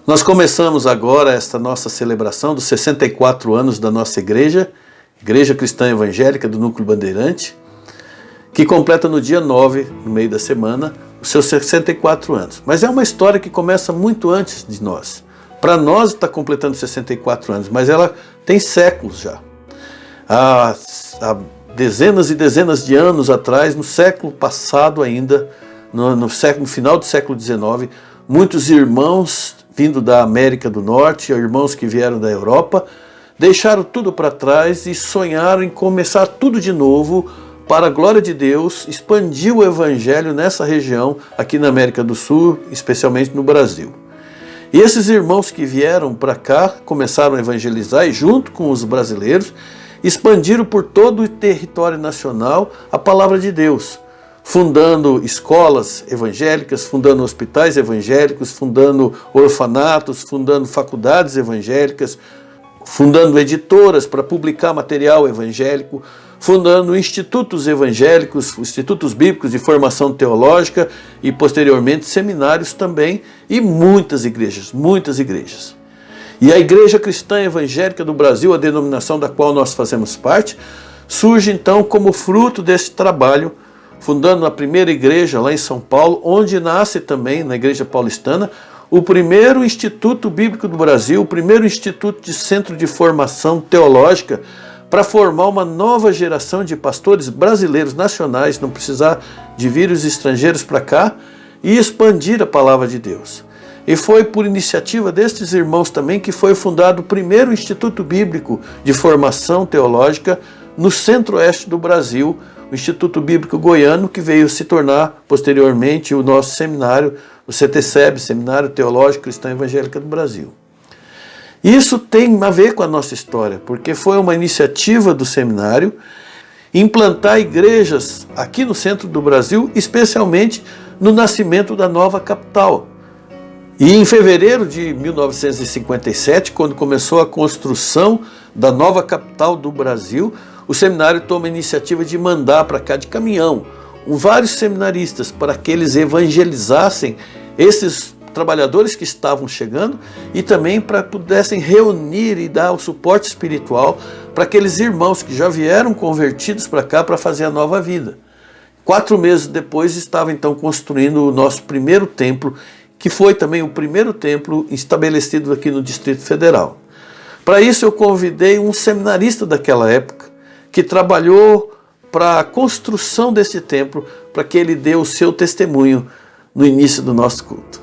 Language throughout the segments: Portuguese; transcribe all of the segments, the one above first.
Nós começamos agora esta nossa celebração dos 64 anos da nossa igreja, Igreja Cristã Evangélica do Núcleo Bandeirante, que completa no dia 9, no meio da semana, os seus 64 anos. Mas é uma história que começa muito antes de nós. Para nós está completando 64 anos, mas ela tem séculos já. Há dezenas e dezenas de anos atrás, no século passado ainda, no final do século XIX, muitos irmãos vindo da América do Norte, irmãos que vieram da Europa, deixaram tudo para trás e sonharam em começar tudo de novo para a glória de Deus, expandir o Evangelho nessa região, aqui na América do Sul, especialmente no Brasil. E esses irmãos que vieram para cá começaram a evangelizar e, junto com os brasileiros, expandiram por todo o território nacional a palavra de Deus, fundando escolas evangélicas, fundando hospitais evangélicos, fundando orfanatos, fundando faculdades evangélicas, fundando editoras para publicar material evangélico, fundando institutos evangélicos, institutos bíblicos de formação teológica e, posteriormente, seminários também, e muitas igrejas, muitas igrejas. E a Igreja Cristã Evangélica do Brasil, a denominação da qual nós fazemos parte, surge então como fruto desse trabalho, fundando a primeira igreja lá em São Paulo, onde nasce também, na Igreja Paulistana, o primeiro Instituto Bíblico do Brasil, o primeiro Instituto de Centro de Formação Teológica, para formar uma nova geração de pastores brasileiros nacionais, não precisar de vir os estrangeiros para cá, e expandir a palavra de Deus. E foi por iniciativa destes irmãos também que foi fundado o primeiro Instituto Bíblico de Formação Teológica no centro-oeste do Brasil, o Instituto Bíblico Goiano, que veio se tornar posteriormente o nosso seminário, o CTCEB, Seminário Teológico Cristão Evangélica do Brasil. Isso tem a ver com a nossa história, porque foi uma iniciativa do seminário implantar igrejas aqui no centro do Brasil, especialmente no nascimento da nova capital. E em fevereiro de 1957, quando começou a construção da nova capital do Brasil, o seminário toma a iniciativa de mandar para cá de caminhão vários seminaristas para que eles evangelizassem esses trabalhadores que estavam chegando e também para que pudessem reunir e dar o suporte espiritual para aqueles irmãos que já vieram convertidos para cá para fazer a nova vida. 4 meses depois estava então construindo o nosso primeiro templo, que foi também o primeiro templo estabelecido aqui no Distrito Federal. Para isso eu convidei um seminarista daquela época, que trabalhou para a construção desse templo, para que ele dê o seu testemunho no início do nosso culto.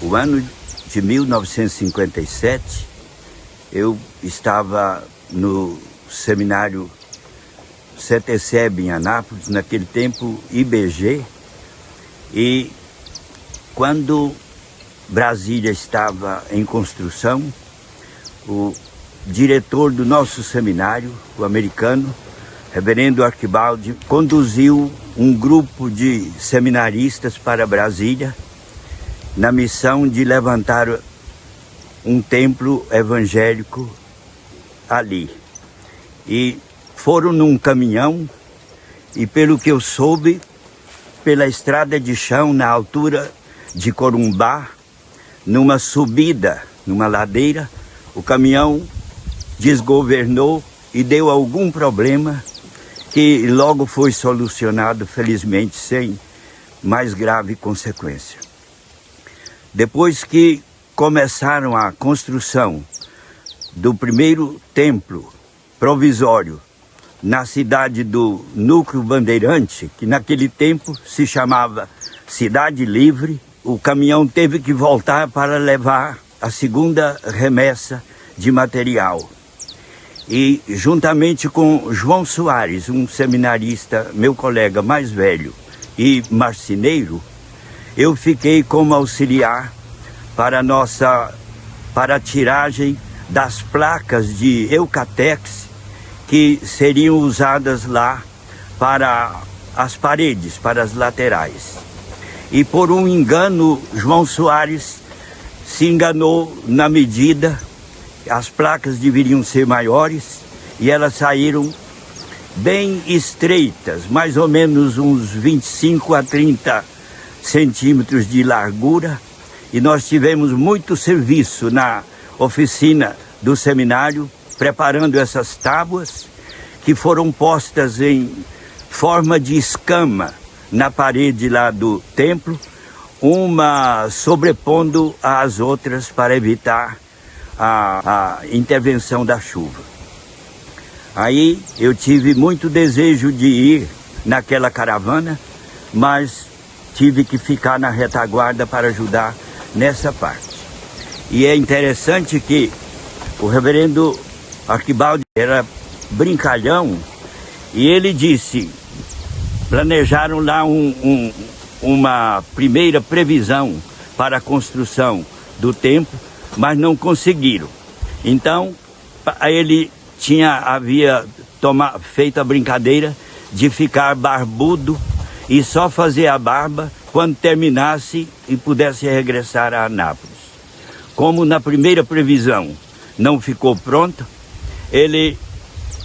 O ano de 1957, eu estava no seminário CTCEB em Anápolis, naquele tempo IBG, e quando Brasília estava em construção, o diretor do nosso seminário, o americano, Reverendo Arquibaldi, conduziu um grupo de seminaristas para Brasília, na missão de levantar um templo evangélico ali. E foram num caminhão e, pelo que eu soube, pela estrada de chão na altura de Corumbá, numa subida, numa ladeira, o caminhão desgovernou e deu algum problema que logo foi solucionado, felizmente, sem mais grave consequência. Depois que começaram a construção do primeiro templo provisório na cidade do Núcleo Bandeirante, que naquele tempo se chamava Cidade Livre, o caminhão teve que voltar para levar a segunda remessa de material. E juntamente com João Soares, um seminarista, meu colega mais velho e marceneiro, eu fiquei como auxiliar para a tiragem das placas de Eucatex que seriam usadas lá para as paredes, para as laterais. E por um engano, João Soares se enganou na medida. As placas deveriam ser maiores e elas saíram bem estreitas, mais ou menos uns 25 a 30 centímetros de largura. E nós tivemos muito serviço na oficina do seminário, preparando essas tábuas que foram postas em forma de escama na parede lá do templo, uma sobrepondo às outras para evitar a intervenção da chuva. Aí eu tive muito desejo de ir naquela caravana, mas tive que ficar na retaguarda para ajudar nessa parte. E é interessante que o reverendo Arquibaldi era brincalhão e ele disse, planejaram lá uma primeira previsão para a construção do templo, mas não conseguiram. Então, ele havia feito a brincadeira de ficar barbudo e só fazer a barba quando terminasse e pudesse regressar a Anápolis. Como na primeira previsão não ficou pronto, ele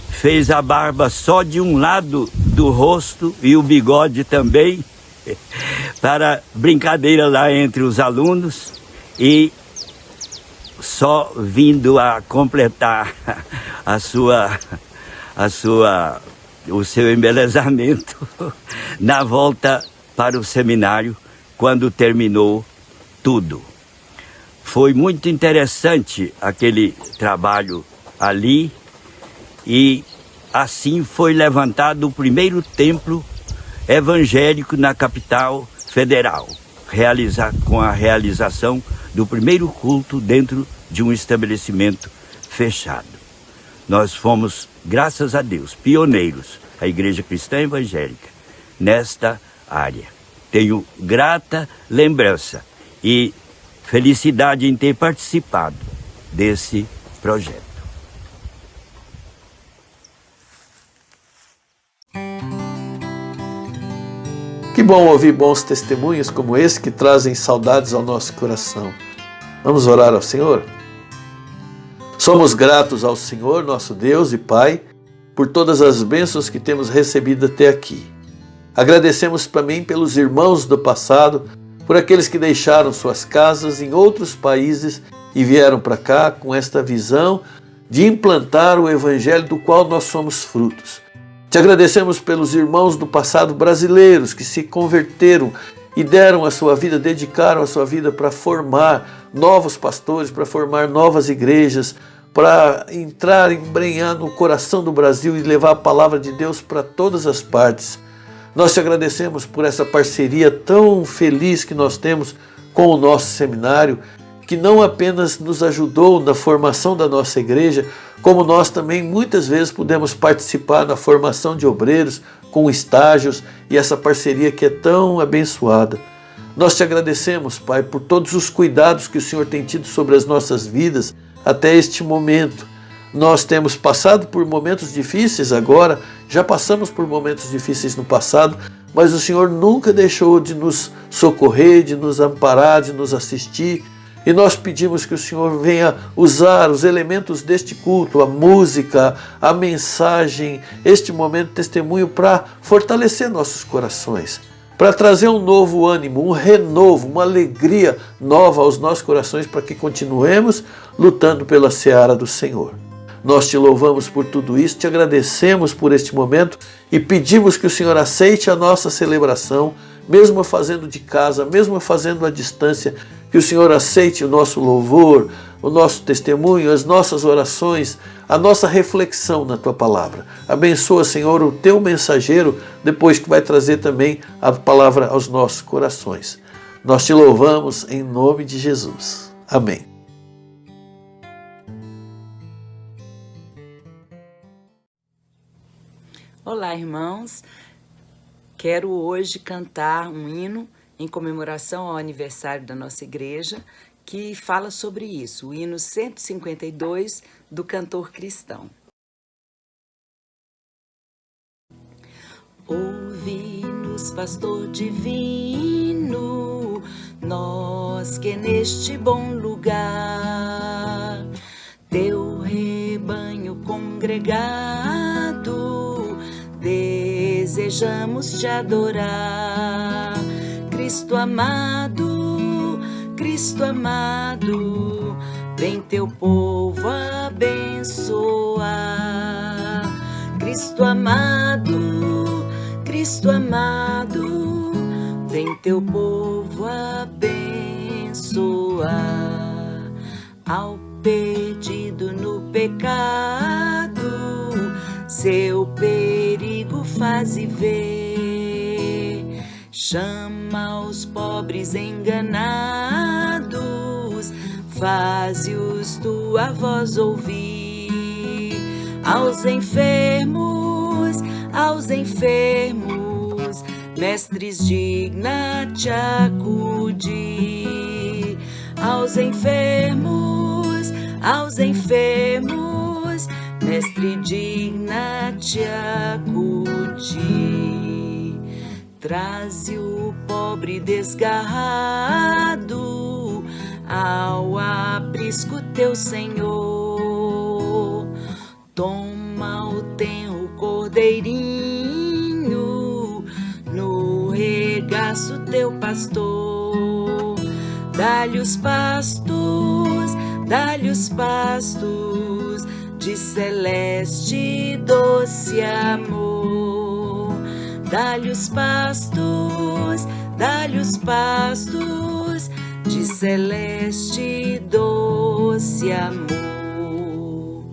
fez a barba só de um lado do rosto e o bigode também, para brincadeira lá entre os alunos, e só vindo a completar o seu embelezamento na volta para o seminário, quando terminou tudo. Foi muito interessante aquele trabalho ali, e assim foi levantado o primeiro templo evangélico na capital federal, com a realização do primeiro culto dentro de um estabelecimento fechado. Nós fomos, graças a Deus, pioneiros, a Igreja Cristã Evangélica, nesta área. Tenho grata lembrança e felicidade em ter participado desse projeto. Que bom ouvir bons testemunhos como esse que trazem saudades ao nosso coração. Vamos orar ao Senhor? Somos gratos ao Senhor, nosso Deus e Pai, por todas as bênçãos que temos recebido até aqui. Agradecemos também pelos irmãos do passado, por aqueles que deixaram suas casas em outros países e vieram para cá com esta visão de implantar o Evangelho do qual nós somos frutos. Te agradecemos pelos irmãos do passado brasileiros que se converteram e deram a sua vida, dedicaram a sua vida para formar novos pastores, para formar novas igrejas, para entrar, embrenhar no coração do Brasil e levar a palavra de Deus para todas as partes. Nós te agradecemos por essa parceria tão feliz que nós temos com o nosso seminário, que não apenas nos ajudou na formação da nossa igreja, como nós também muitas vezes pudemos participar na formação de obreiros com estágios e essa parceria que é tão abençoada. Nós te agradecemos, Pai, por todos os cuidados que o Senhor tem tido sobre as nossas vidas até este momento. Nós temos passado por momentos difíceis agora, já passamos por momentos difíceis no passado, mas o Senhor nunca deixou de nos socorrer, de nos amparar, de nos assistir. E nós pedimos que o Senhor venha usar os elementos deste culto, a música, a mensagem, este momento de testemunho para fortalecer nossos corações, para trazer um novo ânimo, um renovo, uma alegria nova aos nossos corações, para que continuemos lutando pela seara do Senhor. Nós te louvamos por tudo isso, te agradecemos por este momento e pedimos que o Senhor aceite a nossa celebração, mesmo fazendo de casa, mesmo fazendo à distância, que o Senhor aceite o nosso louvor, o nosso testemunho, as nossas orações, a nossa reflexão na Tua palavra. Abençoa, Senhor, o Teu mensageiro, depois que vai trazer também a palavra aos nossos corações. Nós te louvamos em nome de Jesus. Amém. Olá, irmãos. Quero hoje cantar um hino em comemoração ao aniversário da nossa igreja, que fala sobre isso, o hino 152 do cantor cristão. Ouvi Deus, pastor divino, nós que neste bom lugar, teu rebanho congregado, desejamos te adorar. Cristo amado, vem teu povo abençoar. Cristo amado, vem teu povo abençoar. Ao perdido no pecado, seu perigo faze ver. Chama os pobres enganados, faze-os tua voz ouvir. Aos enfermos, mestres, digna-te acudir. Aos enfermos, mestre, digna-te acudir. Traze o pobre desgarrado ao aprisco teu Senhor. Toma o tenro cordeirinho no regaço teu pastor. Dá-lhe os pastos de celeste e doce amor. Dá-lhe os pastos de celeste e doce amor.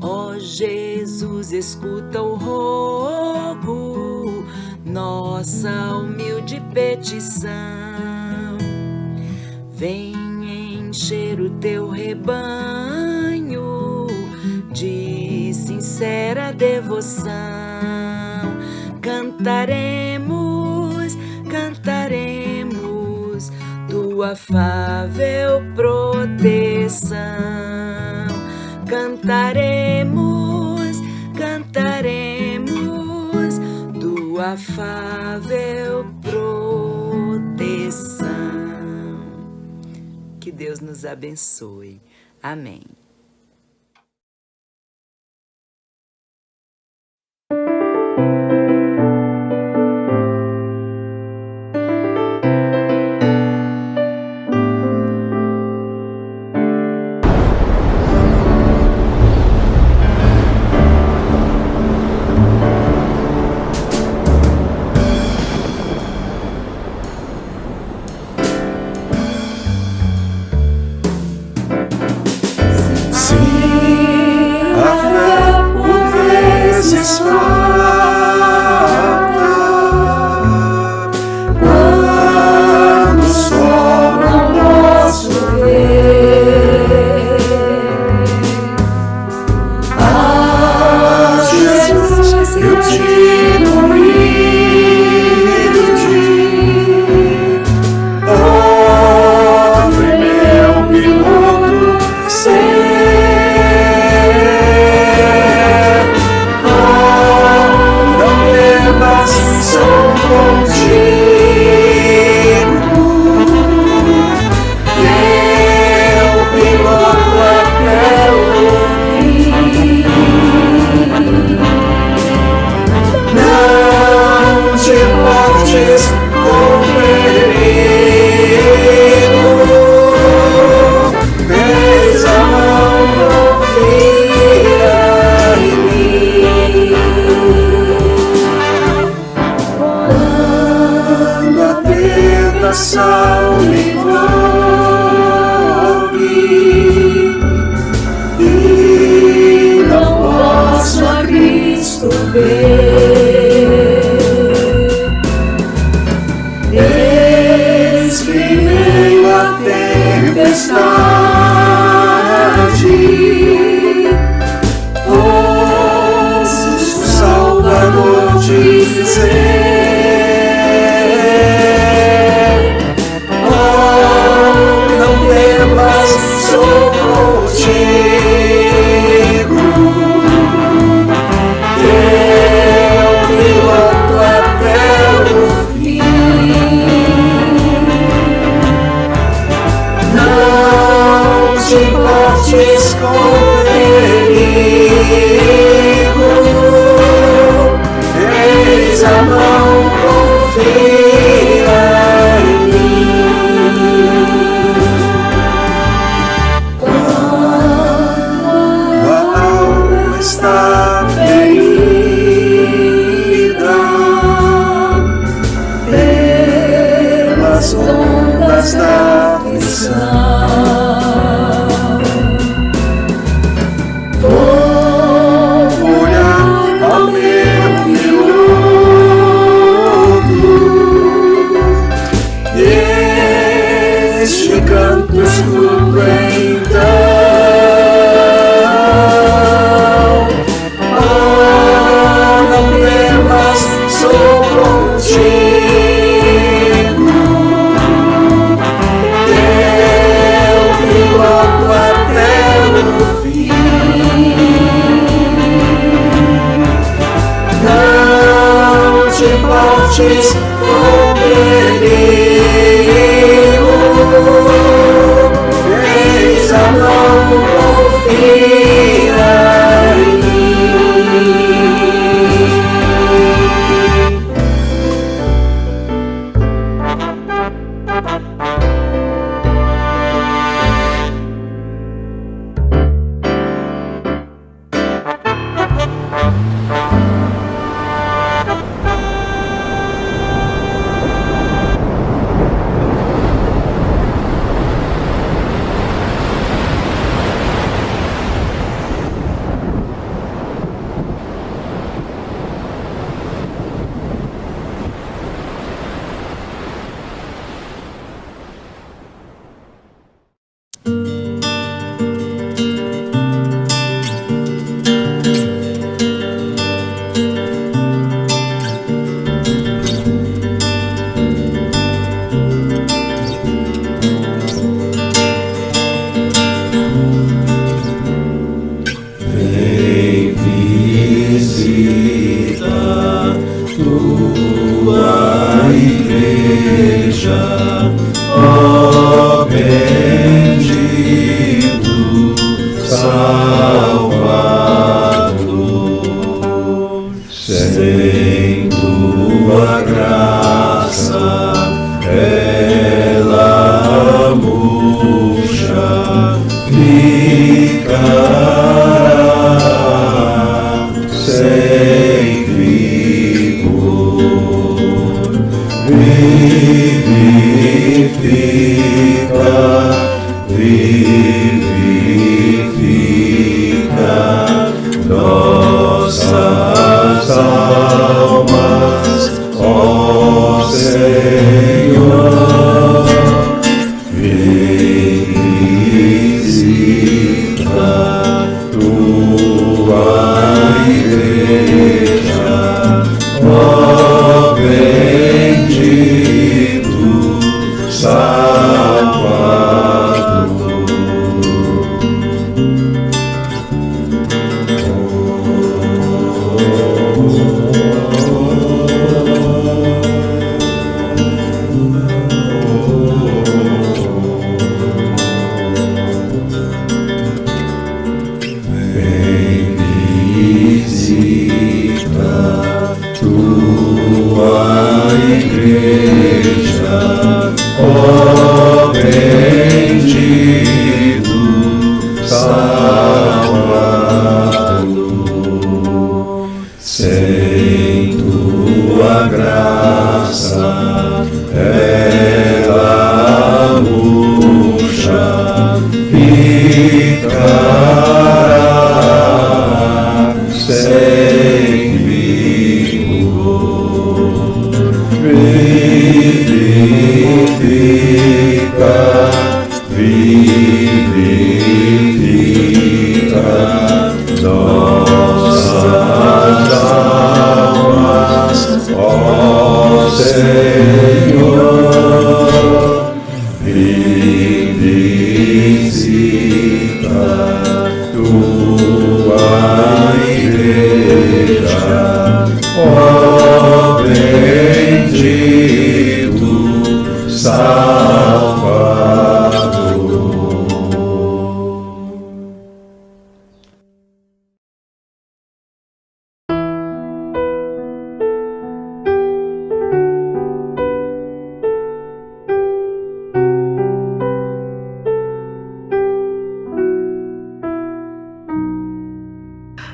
Ó Jesus, escuta o rogo, nossa humilde petição. Vem encher o teu rebanho de sincera devoção. Cantaremos tua afável proteção. Cantaremos tua afável proteção. Que Deus nos abençoe. Amém. desta aflição. Vou olhar ao meu minuto, este canto escuto então. Com perigo, eis a mão, confia em mim.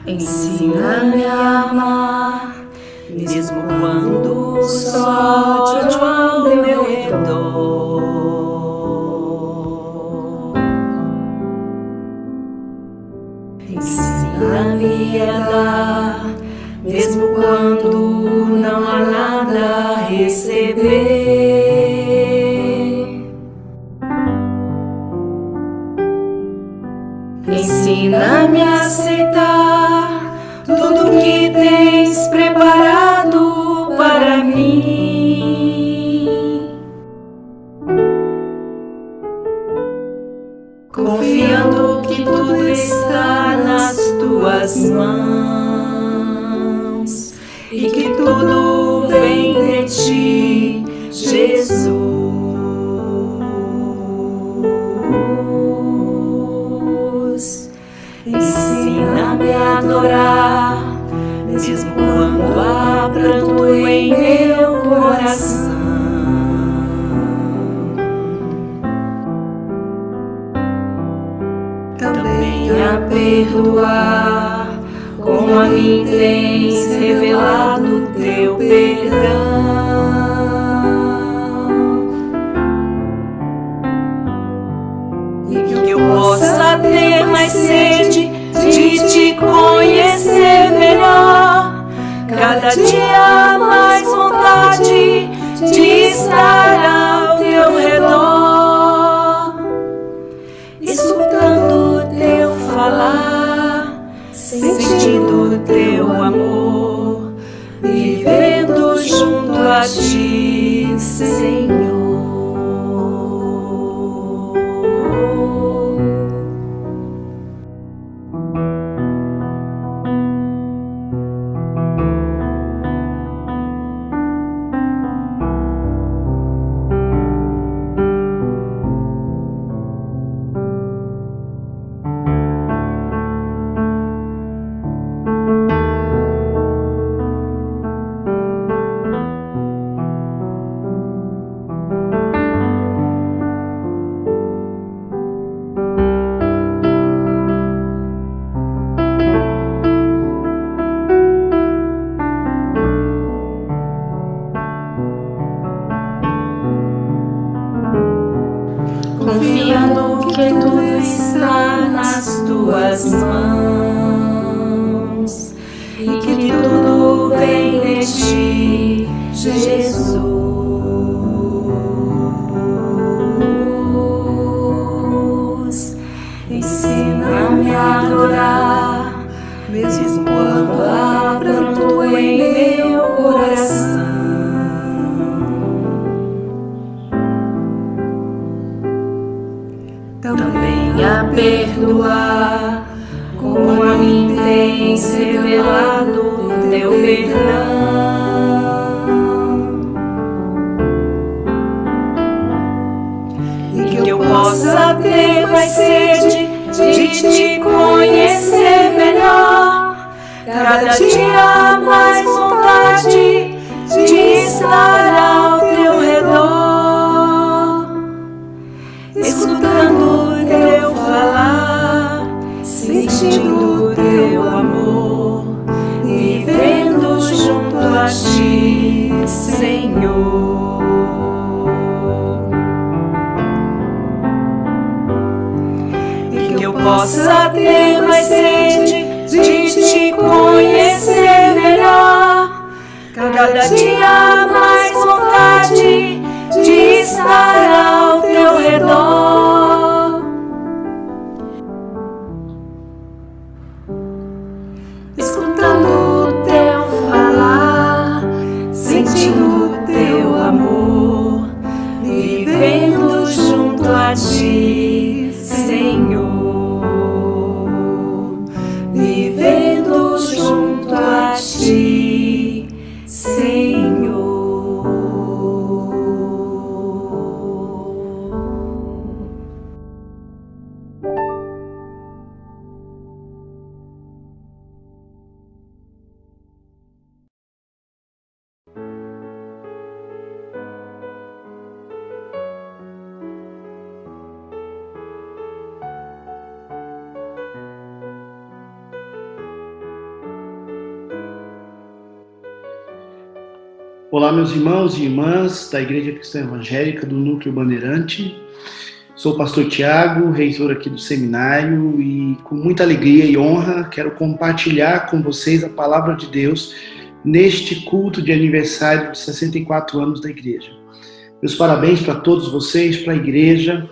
Ensina-me a amar, mesmo quando só te amo ao meu redor. quer dar, mesmo quando não há nada a receber. Ensina-me a aceitar tudo que tens preparado para mim, confiando que tudo está nas tuas mãos e que tudo vem de ti, Jesus. Ensina-me a adorar, mesmo quando há pranto em meu coração. Também a perdoar, como a mim tens revelado teu perdão. E que eu possa ter mais sede de te conhecer melhor, cada dia mais vontade de estar ao teu redor, escutando teu falar, sentindo teu amor, vivendo junto a ti, Senhor. Confiando que tudo está nas tuas mãos e que tudo vem de ti, Jesus. Ensina-me a adorar, mesmo quando há pranto em meu coração. Também a perdoar, como a mim tens revelado teu perdão. E que eu possa ter mais sede de te conhecer melhor, cada dia mais vontade de estar ao teu redor, escutando teu falar, sentindo teu amor, vivendo junto a ti, Senhor. E que eu possa ter mais sede de te conhecer melhor, cada dia mais vontade de estar ao teu redor, escutando teu falar, sentindo teu amor, vivendo junto a ti, Senhor, vivendo junto a ti, Senhor. Olá, meus irmãos e irmãs da Igreja Cristã Evangélica do Núcleo Bandeirante. Sou o pastor Tiago, reitor aqui do seminário, e com muita alegria e honra quero compartilhar com vocês a palavra de Deus neste culto de aniversário de 64 anos da igreja. Meus parabéns para todos vocês, para a igreja.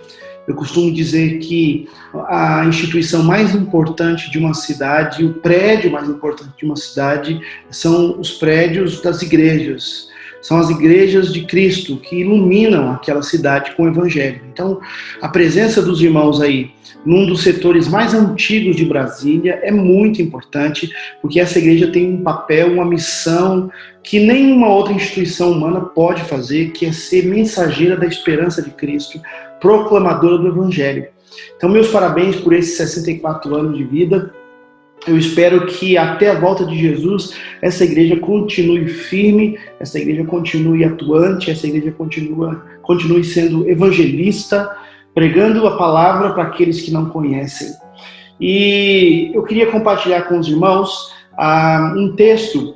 Eu costumo dizer que a instituição mais importante de uma cidade, o prédio mais importante de uma cidade, são os prédios das igrejas. São as igrejas de Cristo que iluminam aquela cidade com o Evangelho. Então, a presença dos irmãos aí, num dos setores mais antigos de Brasília, é muito importante, porque essa igreja tem um papel, uma missão que nenhuma outra instituição humana pode fazer, que é ser mensageira da esperança de Cristo, proclamadora do Evangelho. Então, meus parabéns por esses 64 anos de vida. Eu espero que até a volta de Jesus, essa igreja continue firme, essa igreja continue atuante, essa igreja continue sendo evangelista, pregando a palavra para aqueles que não conhecem. E eu queria compartilhar com os irmãos um texto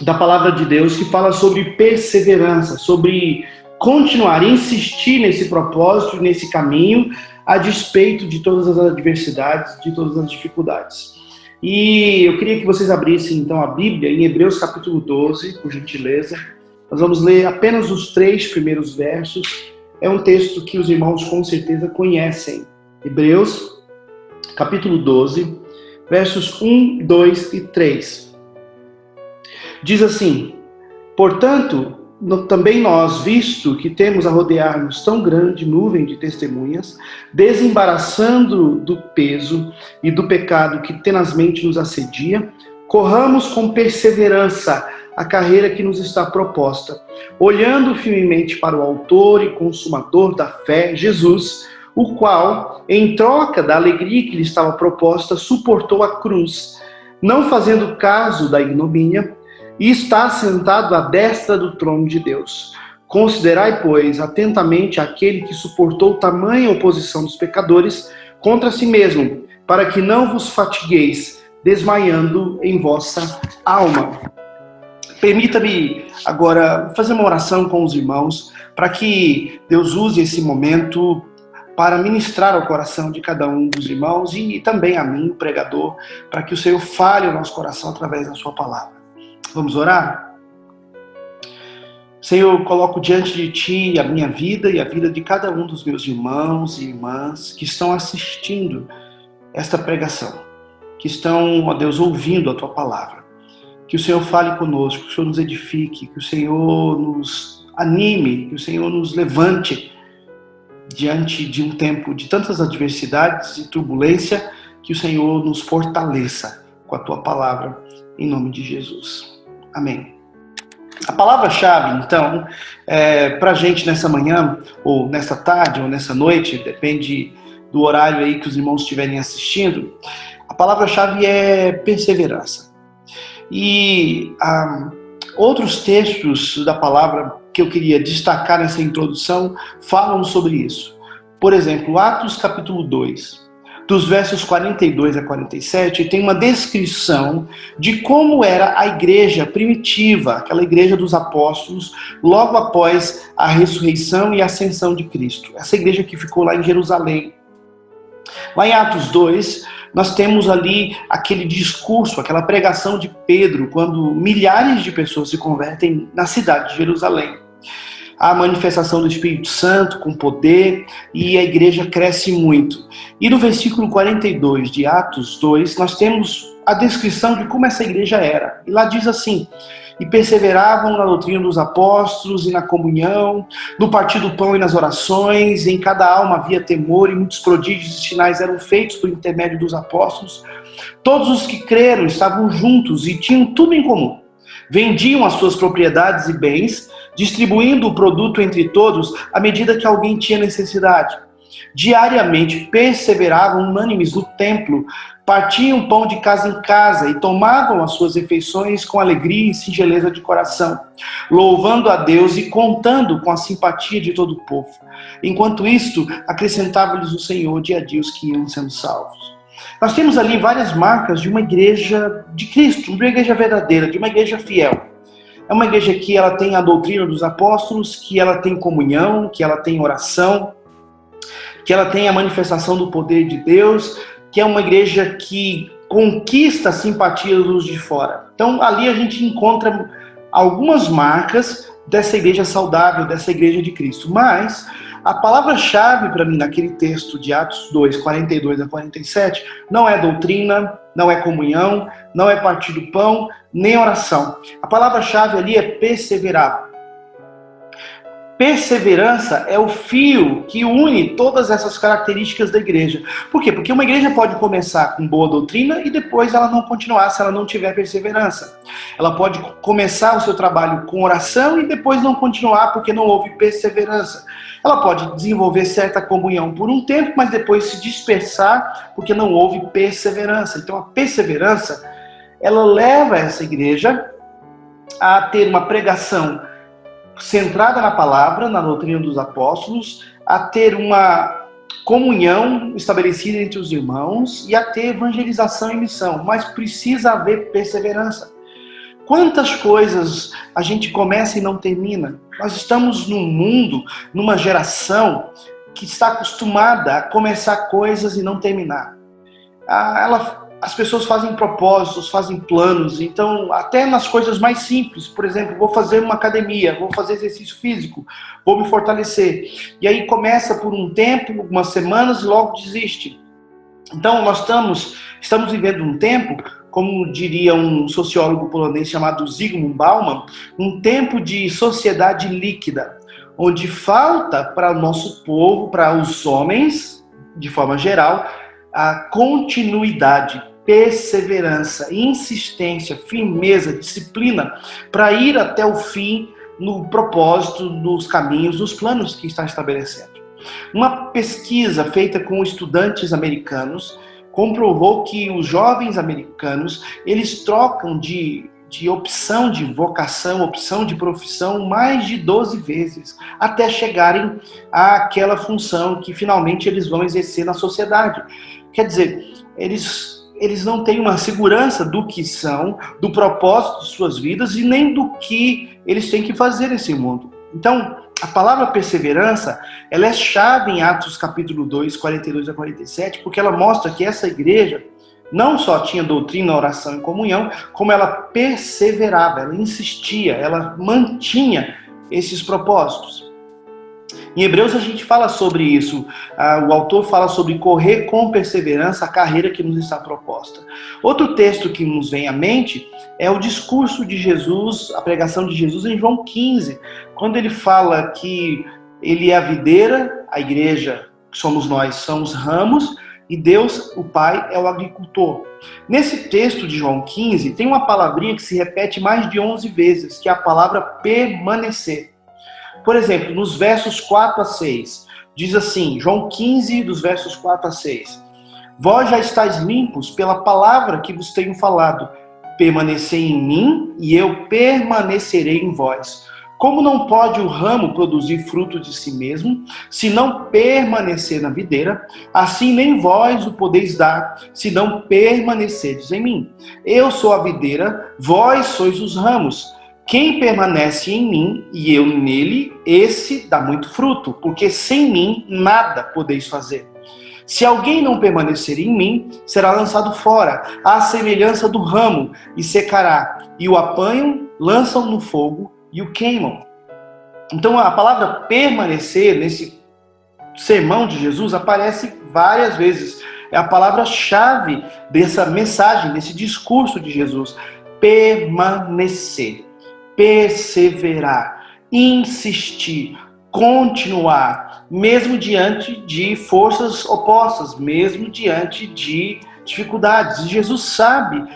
da palavra de Deus que fala sobre perseverança, sobre continuar, insistir nesse propósito, nesse caminho, a despeito de todas as adversidades, de todas as dificuldades. E eu queria que vocês abrissem então a Bíblia em Hebreus capítulo 12, por gentileza. Nós vamos ler apenas os 3 primeiros versos. É um texto que os irmãos com certeza conhecem. Hebreus capítulo 12, versos 1, 2 e 3. Diz assim: portanto, também nós, visto que temos a rodear-nos tão grande nuvem de testemunhas, desembaraçando do peso e do pecado que tenazmente nos assedia, corramos com perseverança a carreira que nos está proposta, olhando firmemente para o autor e consumador da fé, Jesus, o qual, em troca da alegria que lhe estava proposta, suportou a cruz, não fazendo caso da ignomínia, e está sentado à destra do trono de Deus. Considerai, pois, atentamente aquele que suportou tamanha oposição dos pecadores contra si mesmo, para que não vos fatigueis, desmaiando em vossa alma. Permita-me agora fazer uma oração com os irmãos, para que Deus use esse momento para ministrar ao coração de cada um dos irmãos e também a mim, o pregador, para que o Senhor fale ao nosso coração através da sua palavra. Vamos orar? Senhor, eu coloco diante de Ti a minha vida e a vida de cada um dos meus irmãos e irmãs que estão assistindo esta pregação, que estão, ó Deus, ouvindo a Tua palavra. Que o Senhor fale conosco, que o Senhor nos edifique, que o Senhor nos anime, que o Senhor nos levante diante de um tempo de tantas adversidades e turbulência, que o Senhor nos fortaleça com a Tua palavra, em nome de Jesus. Amém. A palavra-chave, então, para a gente nessa manhã, ou nessa tarde, ou nessa noite, depende do horário aí que os irmãos estiverem assistindo, a palavra-chave é perseverança. E outros textos da palavra que eu queria destacar nessa introdução falam sobre isso. Por exemplo, Atos capítulo 2. Dos versos 42 a 47, tem uma descrição de como era a igreja primitiva, aquela igreja dos apóstolos, logo após a ressurreição e a ascensão de Cristo. Essa igreja que ficou lá em Jerusalém. Lá em Atos 2, nós temos ali aquele discurso, aquela pregação de Pedro, quando milhares de pessoas se convertem na cidade de Jerusalém. A manifestação do Espírito Santo com poder e a igreja cresce muito. E no versículo 42 de Atos 2, nós temos a descrição de como essa igreja era. E lá diz assim: e perseveravam na doutrina dos apóstolos e na comunhão, no partir do pão e nas orações, em cada alma havia temor e muitos prodígios e sinais eram feitos por intermédio dos apóstolos. Todos os que creram estavam juntos e tinham tudo em comum. Vendiam as suas propriedades e bens, distribuindo o produto entre todos à medida que alguém tinha necessidade. Diariamente perseveravam unânimes no templo, partiam pão de casa em casa e tomavam as suas refeições com alegria e singeleza de coração, louvando a Deus e contando com a simpatia de todo o povo. Enquanto isto, acrescentava-lhes o Senhor dia a dia os que iam sendo salvos. Nós temos ali várias marcas de uma igreja de Cristo, de uma igreja verdadeira, de uma igreja fiel. É uma igreja que ela tem a doutrina dos apóstolos, que ela tem comunhão, que ela tem oração, que ela tem a manifestação do poder de Deus, que é uma igreja que conquista a simpatia dos de fora. Então, ali a gente encontra algumas marcas dessa igreja saudável, dessa igreja de Cristo. Mas a palavra-chave para mim naquele texto de Atos 2, 42 a 47, não é doutrina, não é comunhão, não é partir do pão, nem oração. A palavra-chave ali é perseverar. Perseverança é o fio que une todas essas características da igreja. Por quê? Porque uma igreja pode começar com boa doutrina e depois ela não continuar se ela não tiver perseverança. Ela pode começar o seu trabalho com oração e depois não continuar porque não houve perseverança. Ela pode desenvolver certa comunhão por um tempo, mas depois se dispersar porque não houve perseverança. Então a perseverança, ela leva essa igreja a ter uma pregação centrada na palavra, na doutrina dos apóstolos, a ter uma comunhão estabelecida entre os irmãos e a ter evangelização e missão, mas precisa haver perseverança. Quantas coisas a gente começa e não termina? Nós estamos num mundo, numa geração que está acostumada a começar coisas e não terminar. As pessoas fazem propósitos, fazem planos, então até nas coisas mais simples, por exemplo, vou fazer uma academia, vou fazer exercício físico, vou me fortalecer. E aí começa por um tempo, algumas semanas e logo desiste. Então nós estamos vivendo um tempo, como diria um sociólogo polonês chamado Zygmunt Bauman, um tempo de sociedade líquida, onde falta para o nosso povo, para os homens, de forma geral, a continuidade, perseverança, insistência, firmeza, disciplina, para ir até o fim no propósito dos caminhos, dos planos que está estabelecendo. Uma pesquisa feita com estudantes americanos comprovou que os jovens americanos, eles trocam de opção de vocação, opção de profissão mais de 12 vezes, até chegarem àquela função que finalmente eles vão exercer na sociedade. Quer dizer, eles não têm uma segurança do que são, do propósito de suas vidas e nem do que eles têm que fazer nesse mundo. Então, a palavra perseverança, ela é chave em Atos capítulo 2, 42 a 47, porque ela mostra que essa igreja não só tinha doutrina, oração e comunhão, como ela perseverava, ela insistia, ela mantinha esses propósitos. Em Hebreus a gente fala sobre isso, o autor fala sobre correr com perseverança a carreira que nos está proposta. Outro texto que nos vem à mente é o discurso de Jesus, a pregação de Jesus em João 15, quando ele fala que ele é a videira, a igreja, que somos nós, são os ramos, e Deus, o Pai, é o agricultor. Nesse texto de João 15, tem uma palavrinha que se repete mais de 11 vezes, que é a palavra permanecer. Por exemplo, nos versos 4 a 6, diz assim, João 15, dos versos 4 a 6, vós já estáis limpos pela palavra que vos tenho falado, permanecei em mim e eu permanecerei em vós. Como não pode o ramo produzir fruto de si mesmo, se não permanecer na videira, assim nem vós o podeis dar, se não permanecerdes em mim. Eu sou a videira, vós sois os ramos. Quem permanece em mim e eu nele, esse dá muito fruto, porque sem mim nada podeis fazer. Se alguém não permanecer em mim, será lançado fora, à semelhança do ramo, e secará. E o apanham, lançam no fogo e o queimam. Então a palavra permanecer nesse sermão de Jesus aparece várias vezes. É a palavra-chave dessa mensagem, desse discurso de Jesus. Permanecer, perseverar, insistir, continuar, mesmo diante de forças opostas, mesmo diante de dificuldades. E Jesus sabe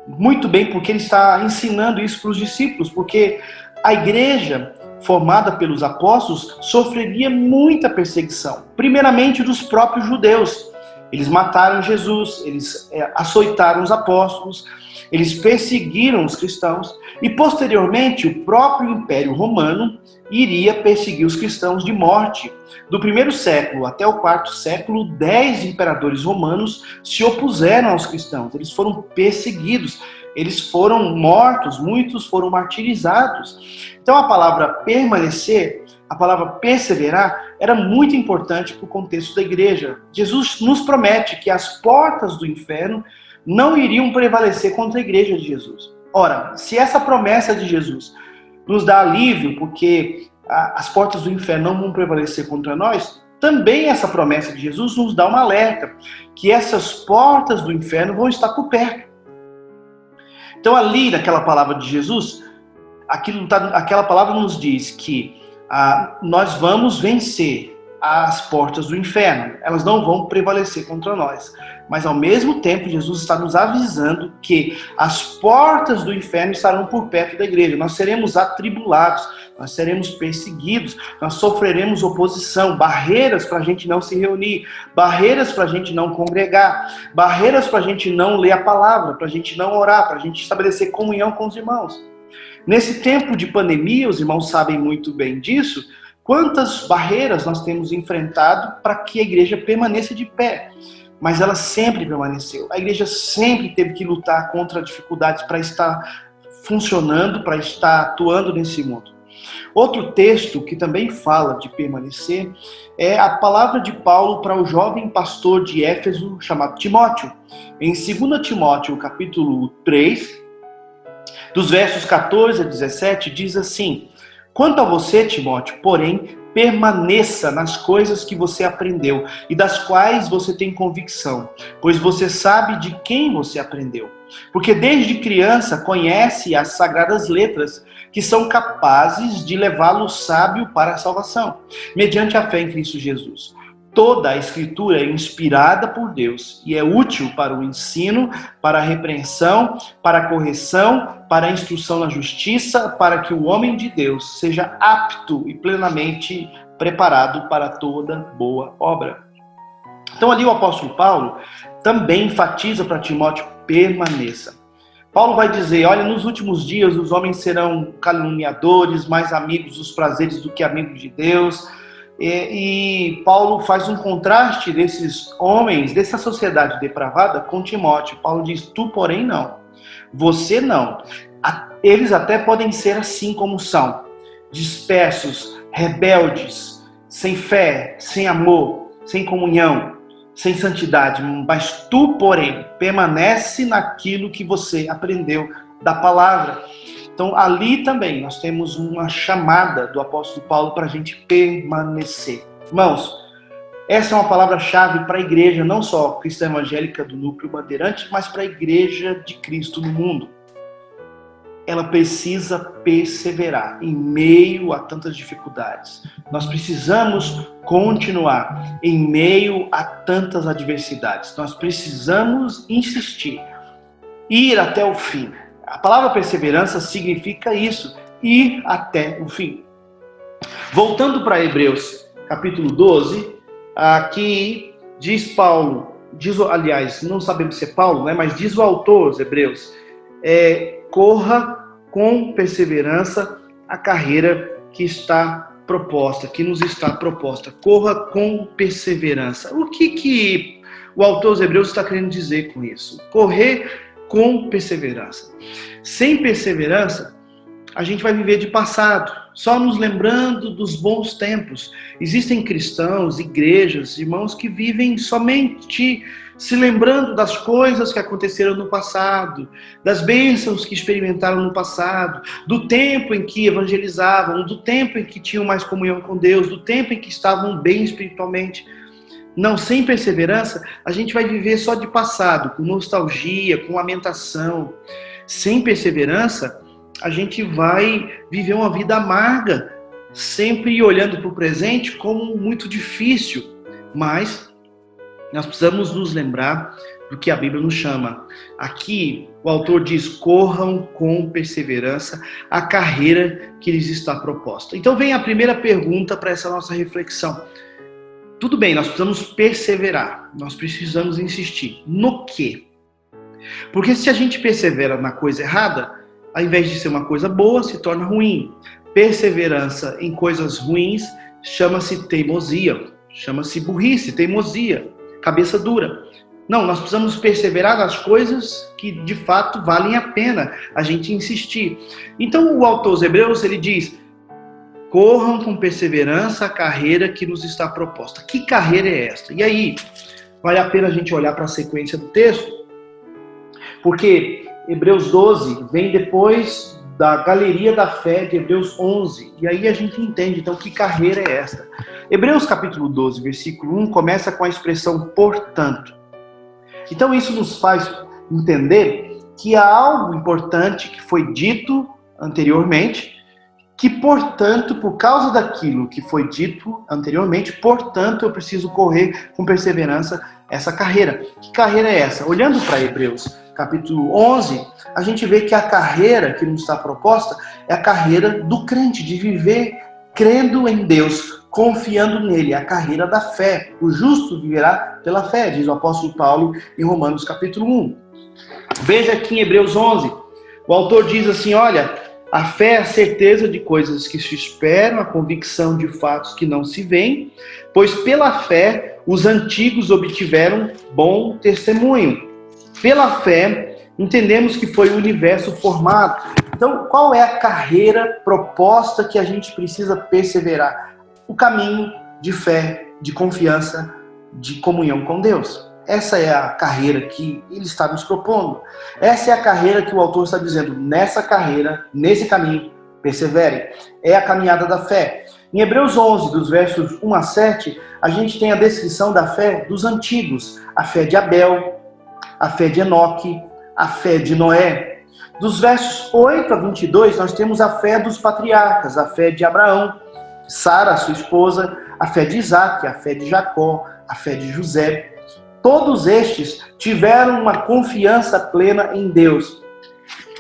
muito bem porque ele está ensinando isso para os discípulos, porque a igreja formada pelos apóstolos sofreria muita perseguição, primeiramente dos próprios judeus. Eles mataram Jesus, eles açoitaram os apóstolos, eles perseguiram os cristãos e posteriormente o próprio Império Romano iria perseguir os cristãos de morte. Do 1º século até o 4º século, 10 imperadores romanos se opuseram aos cristãos, eles foram perseguidos, eles foram mortos, muitos foram martirizados. Então a palavra permanecer, a palavra perseverar, era muito importante para o contexto da igreja. Jesus nos promete que as portas do inferno não iriam prevalecer contra a igreja de Jesus. Ora, se essa promessa de Jesus nos dá alívio, porque as portas do inferno não vão prevalecer contra nós, também essa promessa de Jesus nos dá um alerta, que essas portas do inferno vão estar por perto. Então ali, naquela palavra de Jesus, aquela palavra nos diz que nós vamos vencer as portas do inferno. Elas não vão prevalecer contra nós. Mas ao mesmo tempo, Jesus está nos avisando que as portas do inferno estarão por perto da igreja. Nós seremos atribulados, nós seremos perseguidos, nós sofreremos oposição, barreiras para a gente não se reunir, barreiras para a gente não congregar, barreiras para a gente não ler a palavra, para a gente não orar, para a gente estabelecer comunhão com os irmãos. Nesse tempo de pandemia, os irmãos sabem muito bem disso, quantas barreiras nós temos enfrentado para que a igreja permaneça de pé. Mas ela sempre permaneceu. A igreja sempre teve que lutar contra dificuldades para estar funcionando, para estar atuando nesse mundo. Outro texto que também fala de permanecer é a palavra de Paulo para o jovem pastor de Éfeso chamado Timóteo. Em 2 Timóteo, capítulo 3, dos versos 14 a 17, diz assim: quanto a você, Timóteo, porém, permaneça nas coisas que você aprendeu e das quais você tem convicção, pois você sabe de quem você aprendeu. Porque desde criança conhece as sagradas letras, que são capazes de levá-lo sábio para a salvação, mediante a fé em Cristo Jesus. Toda a Escritura é inspirada por Deus e é útil para o ensino, para a repreensão, para a correção, para a instrução na justiça, para que o homem de Deus seja apto e plenamente preparado para toda boa obra. Então ali o apóstolo Paulo também enfatiza para Timóteo: permaneça. Paulo vai dizer: olha, nos últimos dias os homens serão caluniadores, mais amigos dos prazeres do que amigos de Deus. E Paulo faz um contraste desses homens, dessa sociedade depravada, com Timóteo. Paulo diz: tu, porém, não. Você não. Eles até podem ser assim como são, dispersos, rebeldes, sem fé, sem amor, sem comunhão, sem santidade. Mas tu, porém, permanece naquilo que você aprendeu da palavra. Então, ali também nós temos uma chamada do apóstolo Paulo para a gente permanecer. Irmãos, essa é uma palavra-chave para a igreja, não só cristã evangélica do Núcleo Bandeirante, mas para a igreja de Cristo no mundo. Ela precisa perseverar em meio a tantas dificuldades. Nós precisamos continuar em meio a tantas adversidades. Nós precisamos insistir, ir até o fim. A palavra perseverança significa isso, ir até o fim. Voltando para Hebreus, capítulo 12, aqui diz Paulo, aliás, não sabemos se é Paulo, né, mas diz o autor aos Hebreus: corra com perseverança a carreira que está proposta, que nos está proposta. Corra com perseverança. O que o autor aos Hebreus está querendo dizer com isso? Correr com perseverança. Sem perseverança, a gente vai viver de passado, só nos lembrando dos bons tempos. Existem cristãos, igrejas, irmãos que vivem somente se lembrando das coisas que aconteceram no passado, das bênçãos que experimentaram no passado, do tempo em que evangelizavam, do tempo em que tinham mais comunhão com Deus, do tempo em que estavam bem espiritualmente. Não, sem perseverança, a gente vai viver só de passado, com nostalgia, com lamentação. Sem perseverança, a gente vai viver uma vida amarga, sempre olhando para o presente como muito difícil. Mas nós precisamos nos lembrar do que a Bíblia nos chama. Aqui, o autor diz: corram com perseverança a carreira que lhes está proposta. Então vem a primeira pergunta para essa nossa reflexão. Tudo bem, nós precisamos perseverar, nós precisamos insistir. No quê? Porque se a gente persevera na coisa errada, ao invés de ser uma coisa boa, se torna ruim. Perseverança em coisas ruins chama-se teimosia, chama-se burrice, teimosia, cabeça dura. Não, nós precisamos perseverar nas coisas que de fato valem a pena a gente insistir. Então o autor aos Hebreus, ele diz: corram com perseverança a carreira que nos está proposta. Que carreira é esta? E aí, vale a pena a gente olhar para a sequência do texto, porque Hebreus 12 vem depois da galeria da fé de Hebreus 11, e aí a gente entende, então, que carreira é esta. Hebreus capítulo 12, versículo 1, começa com a expressão portanto. Então isso nos faz entender que há algo importante que foi dito anteriormente, que, portanto, por causa daquilo que foi dito anteriormente, portanto, eu preciso correr com perseverança essa carreira. Que carreira é essa? Olhando para Hebreus capítulo 11, a gente vê que a carreira que nos está proposta é a carreira do crente, de viver crendo em Deus, confiando nele, a carreira da fé. O justo viverá pela fé, diz o apóstolo Paulo em Romanos capítulo 1. Veja aqui em Hebreus 11, o autor diz assim, olha, a fé é a certeza de coisas que se esperam, a convicção de fatos que não se veem, pois pela fé os antigos obtiveram bom testemunho. Pela fé entendemos que foi o universo formado. Então, qual é a carreira proposta que a gente precisa perseverar? O caminho de fé, de confiança, de comunhão com Deus. Essa é a carreira que ele está nos propondo. Essa é a carreira que o autor está dizendo. Nessa carreira, nesse caminho, perseverem. É a caminhada da fé. Em Hebreus 11, dos versos 1 a 7, a gente tem a descrição da fé dos antigos. A fé de Abel, a fé de Enoque, a fé de Noé. Dos versos 8 a 22, nós temos a fé dos patriarcas, a fé de Abraão, Sara, sua esposa, a fé de Isaac, a fé de Jacó, a fé de José. Todos estes tiveram uma confiança plena em Deus.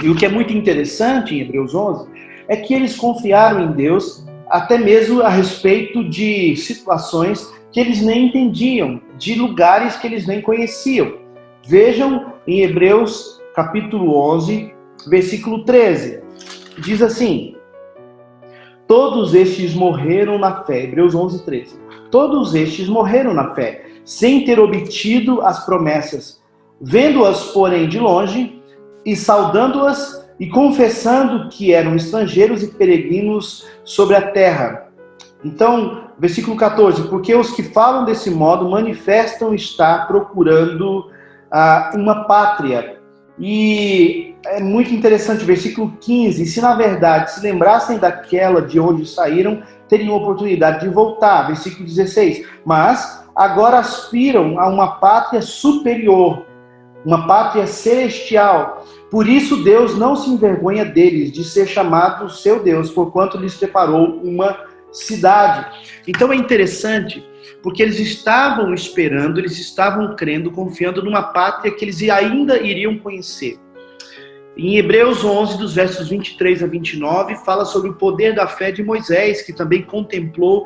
E o que é muito interessante em Hebreus 11 é que eles confiaram em Deus até mesmo a respeito de situações que eles nem entendiam, de lugares que eles nem conheciam. Vejam em Hebreus capítulo 11, versículo 13. Diz assim, todos estes morreram na fé. Hebreus 11, 13. Todos estes morreram na fé, sem ter obtido as promessas, vendo-as, porém, de longe, e saudando-as, e confessando que eram estrangeiros e peregrinos sobre a terra. Então, versículo 14, porque os que falam desse modo manifestam estar procurando uma pátria. E é muito interessante, versículo 15, se na verdade se lembrassem daquela de onde saíram, teriam oportunidade de voltar. Versículo 16, mas agora aspiram a uma pátria superior, uma pátria celestial. Por isso Deus não se envergonha deles, de ser chamado seu Deus, porquanto lhes preparou uma cidade. Então é interessante, porque eles estavam esperando, eles estavam crendo, confiando numa pátria que eles ainda iriam conhecer. Em Hebreus 11, dos versos 23 a 29, fala sobre o poder da fé de Moisés, que também contemplou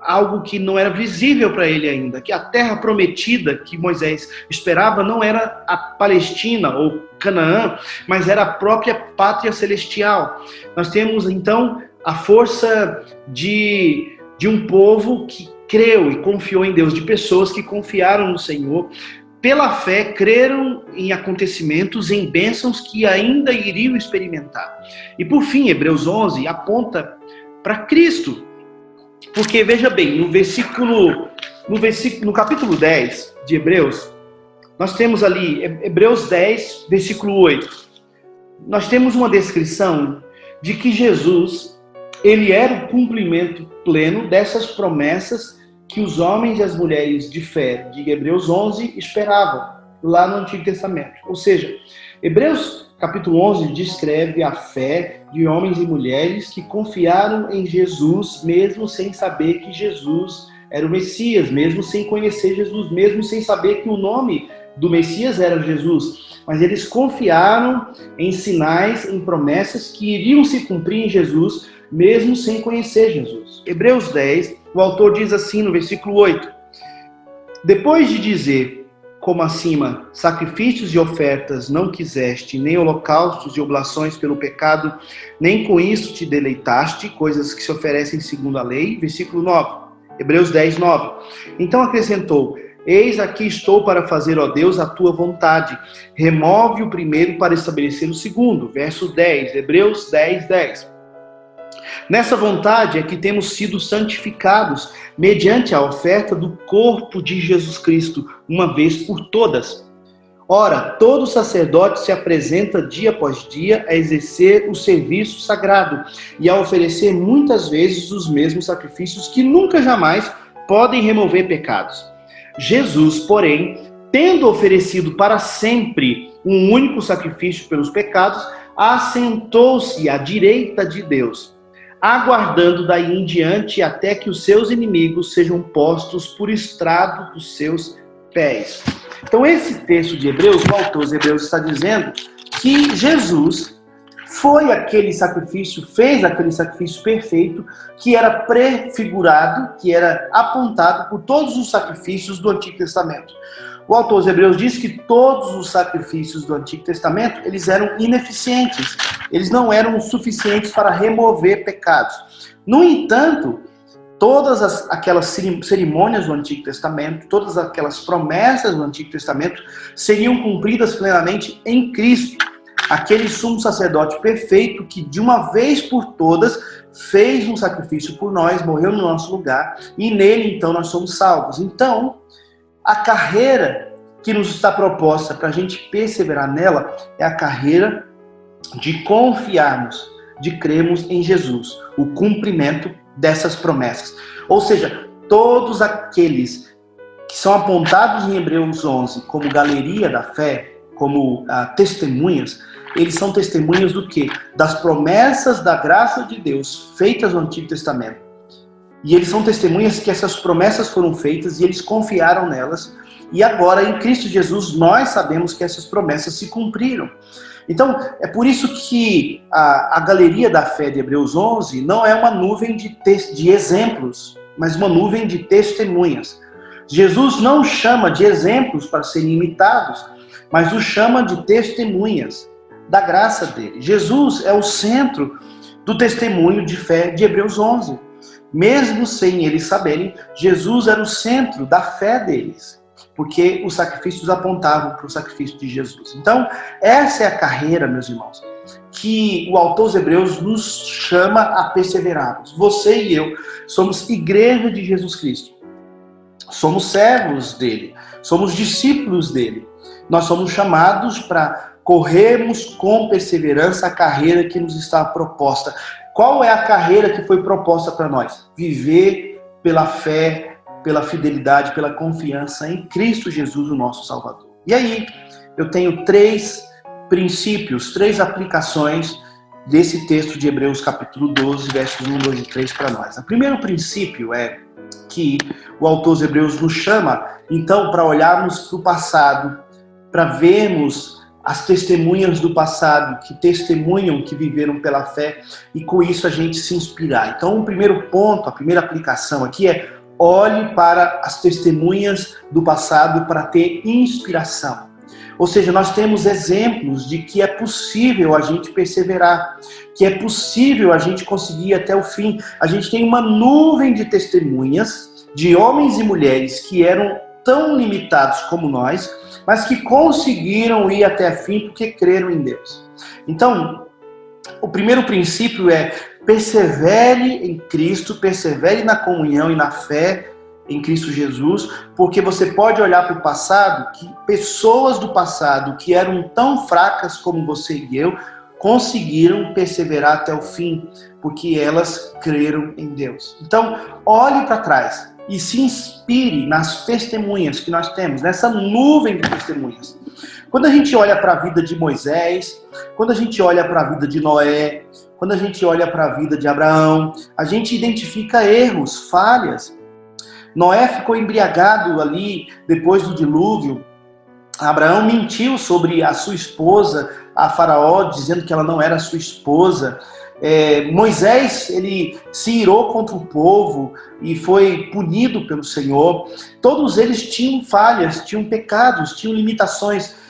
algo que não era visível para ele ainda, que a terra prometida que Moisés esperava não era a Palestina ou Canaã, mas era a própria pátria celestial. Nós temos então a força de um povo que creu e confiou em Deus, de pessoas que confiaram no Senhor, pela fé creram em acontecimentos, em bênçãos que ainda iriam experimentar. E por fim, Hebreus 11 aponta para Cristo. Porque, veja bem, no capítulo 10 de Hebreus, nós temos ali, Hebreus 10, versículo 8, nós temos uma descrição de que Jesus, ele era o cumprimento pleno dessas promessas que os homens e as mulheres de fé de Hebreus 11 esperavam lá no Antigo Testamento. Ou seja, Hebreus capítulo 11 descreve a fé de homens e mulheres que confiaram em Jesus, mesmo sem saber que Jesus era o Messias, mesmo sem conhecer Jesus, mesmo sem saber que o nome do Messias era Jesus. Mas eles confiaram em sinais, em promessas que iriam se cumprir em Jesus, mesmo sem conhecer Jesus. Hebreus 10, o autor diz assim no versículo 8, depois de dizer, como acima, sacrifícios e ofertas não quiseste, nem holocaustos e oblações pelo pecado, nem com isso te deleitaste, coisas que se oferecem segundo a lei. Versículo 9, Hebreus 10, 9. Então acrescentou, eis aqui estou para fazer, ó Deus, a tua vontade. Remove o primeiro para estabelecer o segundo. Verso 10, Hebreus 10, 10. Nessa vontade é que temos sido santificados mediante a oferta do corpo de Jesus Cristo, uma vez por todas. Ora, todo sacerdote se apresenta dia após dia a exercer o serviço sagrado e a oferecer muitas vezes os mesmos sacrifícios que nunca jamais podem remover pecados. Jesus, porém, tendo oferecido para sempre um único sacrifício pelos pecados, assentou-se à direita de Deus, aguardando daí em diante até que os seus inimigos sejam postos por estrado dos seus pés. Então esse texto de Hebreus, o autor de Hebreus está dizendo que Jesus foi aquele sacrifício, fez aquele sacrifício perfeito, que era prefigurado, que era apontado por todos os sacrifícios do Antigo Testamento. O autor de Hebreus diz que todos os sacrifícios do Antigo Testamento, eles eram ineficientes, eles não eram suficientes para remover pecados. No entanto, todas aquelas cerimônias do Antigo Testamento, todas aquelas promessas do Antigo Testamento seriam cumpridas plenamente em Cristo, aquele sumo sacerdote perfeito que de uma vez por todas fez um sacrifício por nós, morreu no nosso lugar e nele então nós somos salvos. Então, a carreira que nos está proposta para a gente perseverar nela é a carreira de confiarmos, de crermos em Jesus, o cumprimento dessas promessas. Ou seja, todos aqueles que são apontados em Hebreus 11 como galeria da fé, como testemunhas, eles são testemunhas do quê? Das promessas da graça de Deus feitas no Antigo Testamento. E eles são testemunhas que essas promessas foram feitas e eles confiaram nelas. E agora, em Cristo Jesus, nós sabemos que essas promessas se cumpriram. Então, é por isso que a galeria da fé de Hebreus 11 não é uma nuvem de exemplos, mas uma nuvem de testemunhas. Jesus não chama de exemplos para serem imitados, mas os chama de testemunhas da graça dele. Jesus é o centro do testemunho de fé de Hebreus 11. Mesmo sem eles saberem, Jesus era o centro da fé deles, porque os sacrifícios apontavam para o sacrifício de Jesus. Então, essa é a carreira, meus irmãos, que o autor dos Hebreus nos chama a perseverarmos. Você e eu somos igreja de Jesus Cristo. Somos servos dele, somos discípulos dele. Nós somos chamados para corrermos com perseverança a carreira que nos está proposta. Qual é a carreira que foi proposta para nós? Viver pela fé, pela fidelidade, pela confiança em Cristo Jesus, o nosso Salvador. E aí, eu tenho 3 princípios, 3 aplicações desse texto de Hebreus capítulo 12, versos 1, 2 e 3 para nós. O primeiro princípio é que o autor dos Hebreus nos chama, então, para olharmos para o passado, para vermos as testemunhas do passado, que testemunham que viveram pela fé, e com isso a gente se inspirar. Então, o primeiro ponto, a primeira aplicação aqui é: olhe para as testemunhas do passado para ter inspiração. Ou seja, nós temos exemplos de que é possível a gente perseverar, que é possível a gente conseguir ir até o fim. A gente tem uma nuvem de testemunhas de homens e mulheres que eram tão limitados como nós, mas que conseguiram ir até o fim porque creram em Deus. Então, o primeiro princípio é: persevere em Cristo, persevere na comunhão e na fé em Cristo Jesus, porque você pode olhar para o passado, que pessoas do passado que eram tão fracas como você e eu, conseguiram perseverar até o fim, porque elas creram em Deus. Então, olhe para trás e se inspire nas testemunhas que nós temos, nessa nuvem de testemunhas. Quando a gente olha para a vida de Moisés, quando a gente olha para a vida de Noé, quando a gente olha para a vida de Abraão, a gente identifica erros, falhas. Noé ficou embriagado ali depois do dilúvio. Abraão mentiu sobre a sua esposa, a Faraó, dizendo que ela não era sua esposa. Moisés, ele se irou contra o povo e foi punido pelo Senhor. Todos eles tinham falhas, tinham pecados, tinham limitações.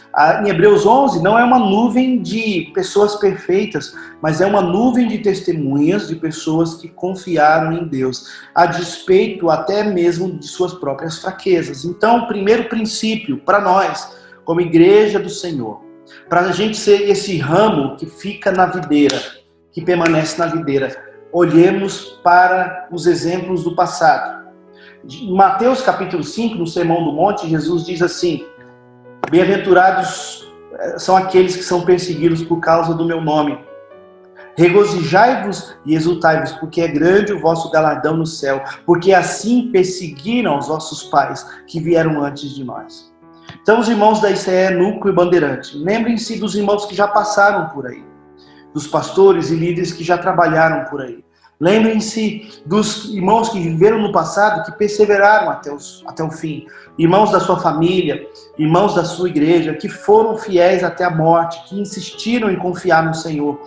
Em Hebreus 11 não é uma nuvem de pessoas perfeitas, mas é uma nuvem de testemunhas de pessoas que confiaram em Deus, a despeito até mesmo de suas próprias fraquezas. Então, o primeiro princípio para nós, como igreja do Senhor, para a gente ser esse ramo que fica na videira, que permanece na videira, olhemos para os exemplos do passado. Em Mateus capítulo 5, no Sermão do Monte, Jesus diz assim: bem-aventurados são aqueles que são perseguidos por causa do meu nome. Regozijai-vos e exultai-vos, porque é grande o vosso galardão no céu, porque assim perseguiram os vossos pais que vieram antes de nós. Então, os irmãos da ICE Núcleo Bandeirante, lembrem-se dos irmãos que já passaram por aí, dos pastores e líderes que já trabalharam por aí. Lembrem-se dos irmãos que viveram no passado, que perseveraram até o fim. Irmãos da sua família, irmãos da sua igreja, que foram fiéis até a morte, que insistiram em confiar no Senhor.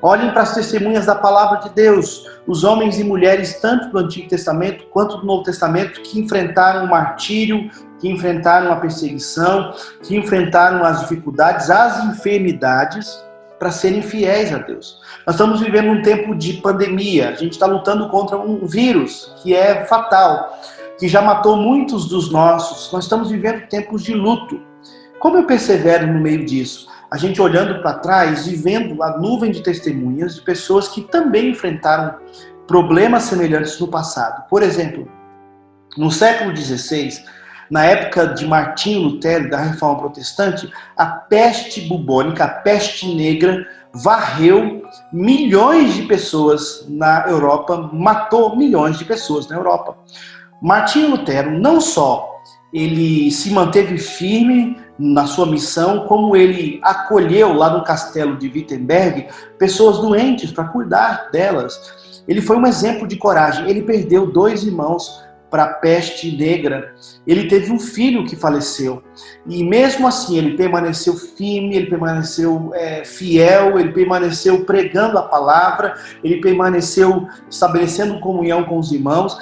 Olhem para as testemunhas da palavra de Deus, os homens e mulheres, tanto do Antigo Testamento quanto do Novo Testamento, que enfrentaram o martírio, que enfrentaram a perseguição, que enfrentaram as dificuldades, as enfermidades, para serem fiéis a Deus. Nós estamos vivendo um tempo de pandemia, a gente está lutando contra um vírus que é fatal, que já matou muitos dos nossos. Nós estamos vivendo tempos de luto. Como eu persevero no meio disso? A gente olhando para trás e vendo a nuvem de testemunhas de pessoas que também enfrentaram problemas semelhantes no passado. Por exemplo, no século XVI, na época de Martinho Lutero, da Reforma Protestante, a peste bubônica, a peste negra, varreu milhões de pessoas na Europa, matou milhões de pessoas na Europa. Martinho Lutero não só ele se manteve firme na sua missão, como ele acolheu lá no castelo de Wittenberg pessoas doentes para cuidar delas. Ele foi um exemplo de coragem. Ele perdeu 2 irmãos para a peste negra. Ele teve um filho que faleceu. E mesmo assim ele permaneceu firme, ele permaneceu fiel, ele permaneceu pregando a palavra, ele permaneceu estabelecendo comunhão com os irmãos,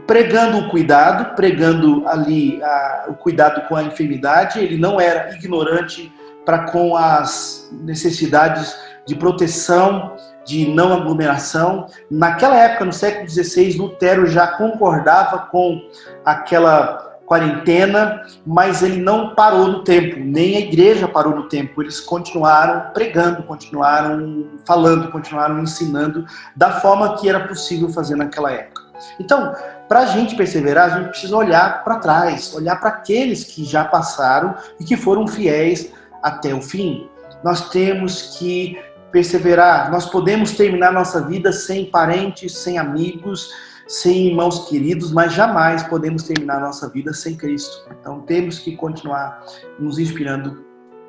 pregando o cuidado, pregando ali o cuidado com a enfermidade. Ele não era ignorante para com as necessidades de proteção, de não aglomeração. Naquela época, no século XVI, Lutero já concordava com aquela quarentena, mas ele não parou no tempo, nem a igreja parou no tempo. Eles continuaram pregando, continuaram falando, continuaram ensinando da forma que era possível fazer naquela época. Então, para a gente perseverar, a gente precisa olhar para trás, olhar para aqueles que já passaram e que foram fiéis até o fim. Nós temos que perseverar. Nós podemos terminar nossa vida sem parentes, sem amigos, sem irmãos queridos, mas jamais podemos terminar nossa vida sem Cristo. Então temos que continuar nos inspirando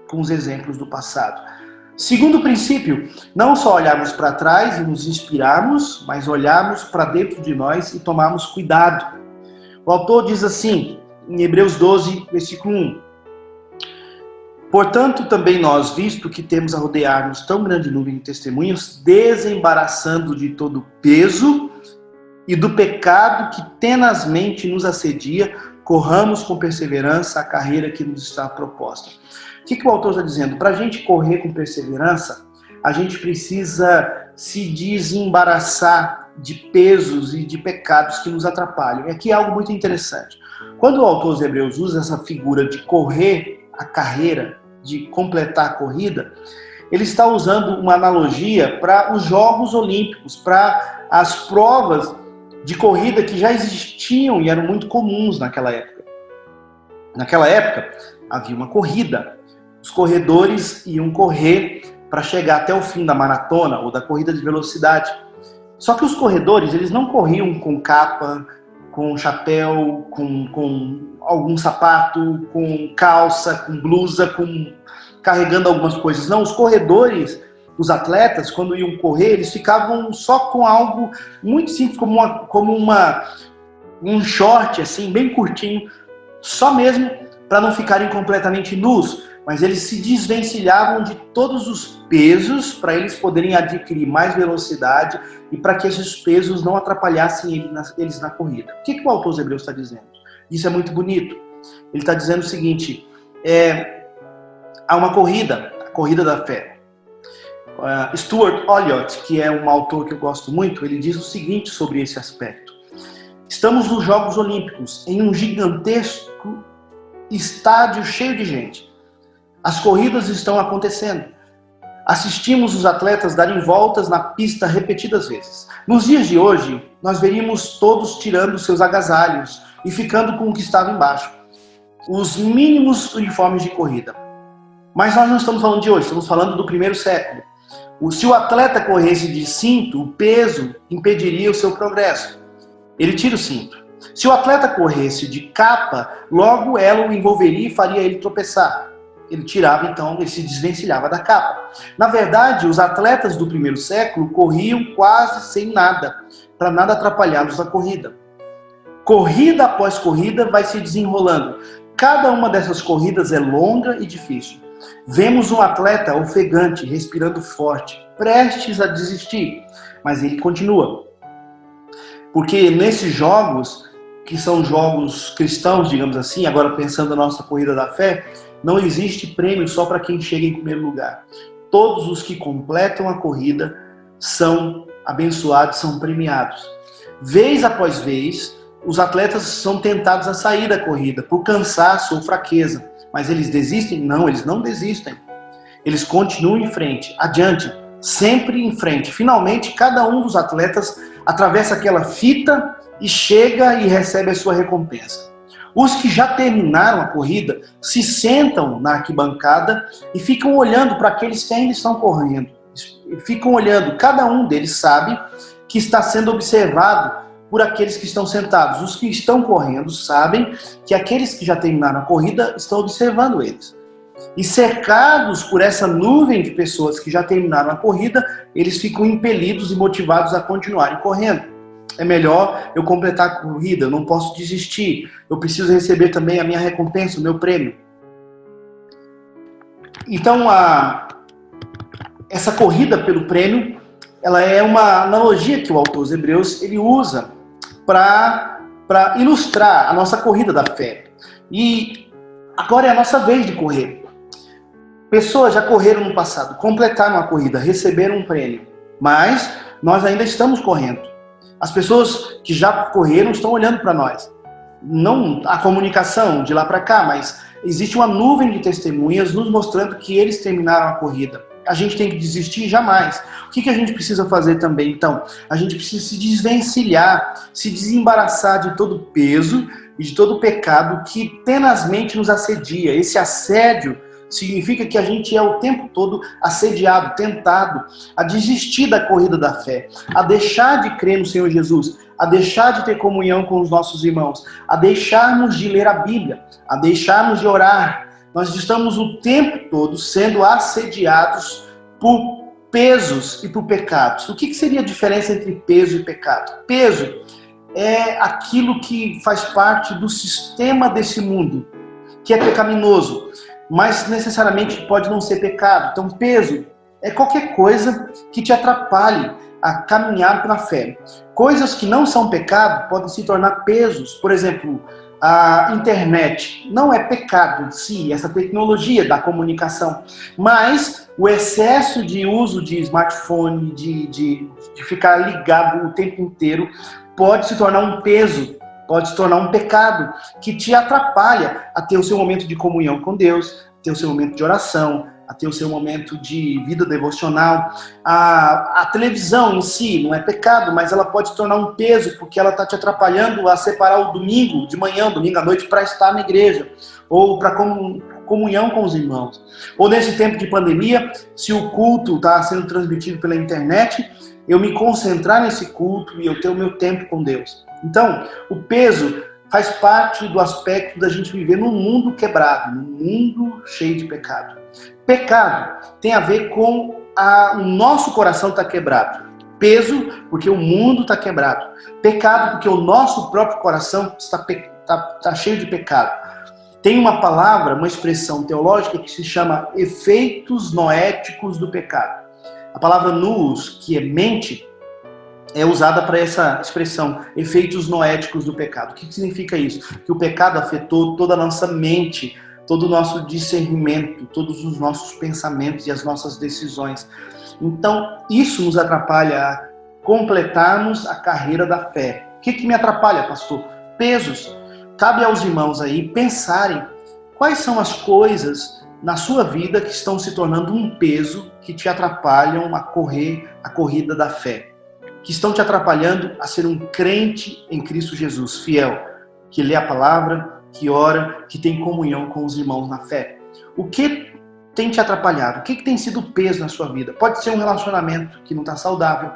com os exemplos do passado. Segundo princípio, não só olharmos para trás e nos inspirarmos, mas olharmos para dentro de nós e tomarmos cuidado. O autor diz assim, em Hebreus 12, versículo 1: portanto, também nós, visto que temos a rodear-nos tão grande nuvem de testemunhas, desembaraçando de todo o peso e do pecado que tenazmente nos assedia, corramos com perseverança a carreira que nos está proposta. O que o autor está dizendo? Para a gente correr com perseverança, a gente precisa se desembaraçar de pesos e de pecados que nos atrapalham. E aqui é algo muito interessante. Quando o autor dos Hebreus usa essa figura de correr a carreira, de completar a corrida, ele está usando uma analogia para os Jogos Olímpicos, para as provas de corrida que já existiam e eram muito comuns naquela época. Naquela época, havia uma corrida. Os corredores iam correr para chegar até o fim da maratona ou da corrida de velocidade. Só que os corredores, eles não corriam com capa, com chapéu, com algum sapato, com calça, com blusa, carregando algumas coisas. Não, os corredores, os atletas, quando iam correr, eles ficavam só com algo muito simples, como um short, assim, bem curtinho, só mesmo para não ficarem completamente nus. Mas eles se desvencilhavam de todos os pesos para eles poderem adquirir mais velocidade e para que esses pesos não atrapalhassem eles na corrida. O que o autor dos Hebreus está dizendo? Isso é muito bonito. Ele está dizendo o seguinte, há uma corrida, a corrida da fé. Stuart Olyott, que é um autor que eu gosto muito, ele diz o seguinte sobre esse aspecto. Estamos nos Jogos Olímpicos, em um gigantesco estádio cheio de gente. As corridas estão acontecendo. assistimos os atletas darem voltas na pista repetidas vezes. Nos dias de hoje, nós veríamos todos tirando seus agasalhos e ficando com o que estava embaixo. Os mínimos uniformes de corrida. Mas nós não estamos falando de hoje, estamos falando do primeiro século. Se o atleta corresse de cinto, o peso impediria o seu progresso. Ele tira o cinto. Se o atleta corresse de capa, logo ela o envolveria e faria ele tropeçar. Ele tirava, então, ele se desvencilhava da capa. Na verdade, os atletas do primeiro século corriam quase sem nada, para nada atrapalhá-los na corrida. Corrida após corrida vai se desenrolando. Cada uma dessas corridas é longa e difícil. Vemos um atleta ofegante, respirando forte, prestes a desistir, mas ele continua. Porque nesses jogos, que são jogos cristãos, digamos assim, agora pensando na nossa corrida da fé, não existe prêmio só para quem chega em primeiro lugar. Todos os que completam a corrida são abençoados, são premiados. Vez após vez, os atletas são tentados a sair da corrida por cansaço ou fraqueza. Mas eles desistem? Não, eles não desistem. Eles continuam em frente, adiante, sempre em frente. Finalmente, cada um dos atletas atravessa aquela fita e chega e recebe a sua recompensa. Os que já terminaram a corrida se sentam na arquibancada e ficam olhando para aqueles que ainda estão correndo. Ficam olhando, cada um deles sabe que está sendo observado por aqueles que estão sentados. Os que estão correndo sabem que aqueles que já terminaram a corrida estão observando eles. E cercados por essa nuvem de pessoas que já terminaram a corrida, eles ficam impelidos e motivados a continuarem correndo. É melhor eu completar a corrida, eu não posso desistir, eu preciso receber também a minha recompensa, o meu prêmio. Então, essa corrida pelo prêmio, ela é uma analogia que o autor dos Hebreus ele usa para ilustrar a nossa corrida da fé. E agora é a nossa vez de correr. Pessoas já correram no passado, completaram a corrida, receberam um prêmio, mas nós ainda estamos correndo. As pessoas que já correram estão olhando para nós. Não a comunicação de lá para cá, mas existe uma nuvem de testemunhas nos mostrando que eles terminaram a corrida. A gente tem que desistir? Jamais. O que a gente precisa fazer também, então? A gente precisa se desvencilhar, se desembaraçar de todo peso e de todo pecado que tenazmente nos assedia. Esse assédio significa que a gente é o tempo todo assediado, tentado a desistir da corrida da fé, a deixar de crer no Senhor Jesus, a deixar de ter comunhão com os nossos irmãos, a deixarmos de ler a Bíblia, a deixarmos de orar. Nós estamos o tempo todo sendo assediados por pesos e por pecados. O que seria a diferença entre peso e pecado? Peso é aquilo que faz parte do sistema desse mundo, que é pecaminoso, mas necessariamente pode não ser pecado. Então, peso é qualquer coisa que te atrapalhe a caminhar na fé. Coisas que não são pecado podem se tornar pesos. Por exemplo, a internet não é pecado em si, essa tecnologia da comunicação, mas o excesso de uso de smartphone, de ficar ligado o tempo inteiro, pode se tornar um peso, pode se tornar um pecado que te atrapalha a ter o seu momento de comunhão com Deus, a ter o seu momento de oração, a ter o seu momento de vida devocional. A televisão em si não é pecado, mas ela pode se tornar um peso, porque ela está te atrapalhando a separar o domingo de manhã, domingo à noite, para estar na igreja, ou para comunhão com os irmãos. Ou nesse tempo de pandemia, se o culto está sendo transmitido pela internet, eu me concentrar nesse culto e eu ter o meu tempo com Deus. Então, o peso faz parte do aspecto da gente viver num mundo quebrado, num mundo cheio de pecado. Pecado tem a ver com o nosso coração está quebrado. Peso, porque o mundo está quebrado. Pecado, porque o nosso próprio coração está cheio de pecado. Tem uma palavra, uma expressão teológica que se chama efeitos noéticos do pecado. A palavra nous, que é mente, é usada para essa expressão, efeitos noéticos do pecado. O que significa isso? Que o pecado afetou toda a nossa mente, todo o nosso discernimento, todos os nossos pensamentos e as nossas decisões. Então, isso nos atrapalha a completarmos a carreira da fé. O que me atrapalha, pastor? Pesos. Cabe aos irmãos aí pensarem quais são as coisas na sua vida que estão se tornando um peso, que te atrapalham a correr a corrida da fé, que estão te atrapalhando a ser um crente em Cristo Jesus, fiel, que lê a palavra, que ora, que tem comunhão com os irmãos na fé. O que tem te atrapalhado? O que tem sido peso na sua vida? Pode ser um relacionamento que não está saudável,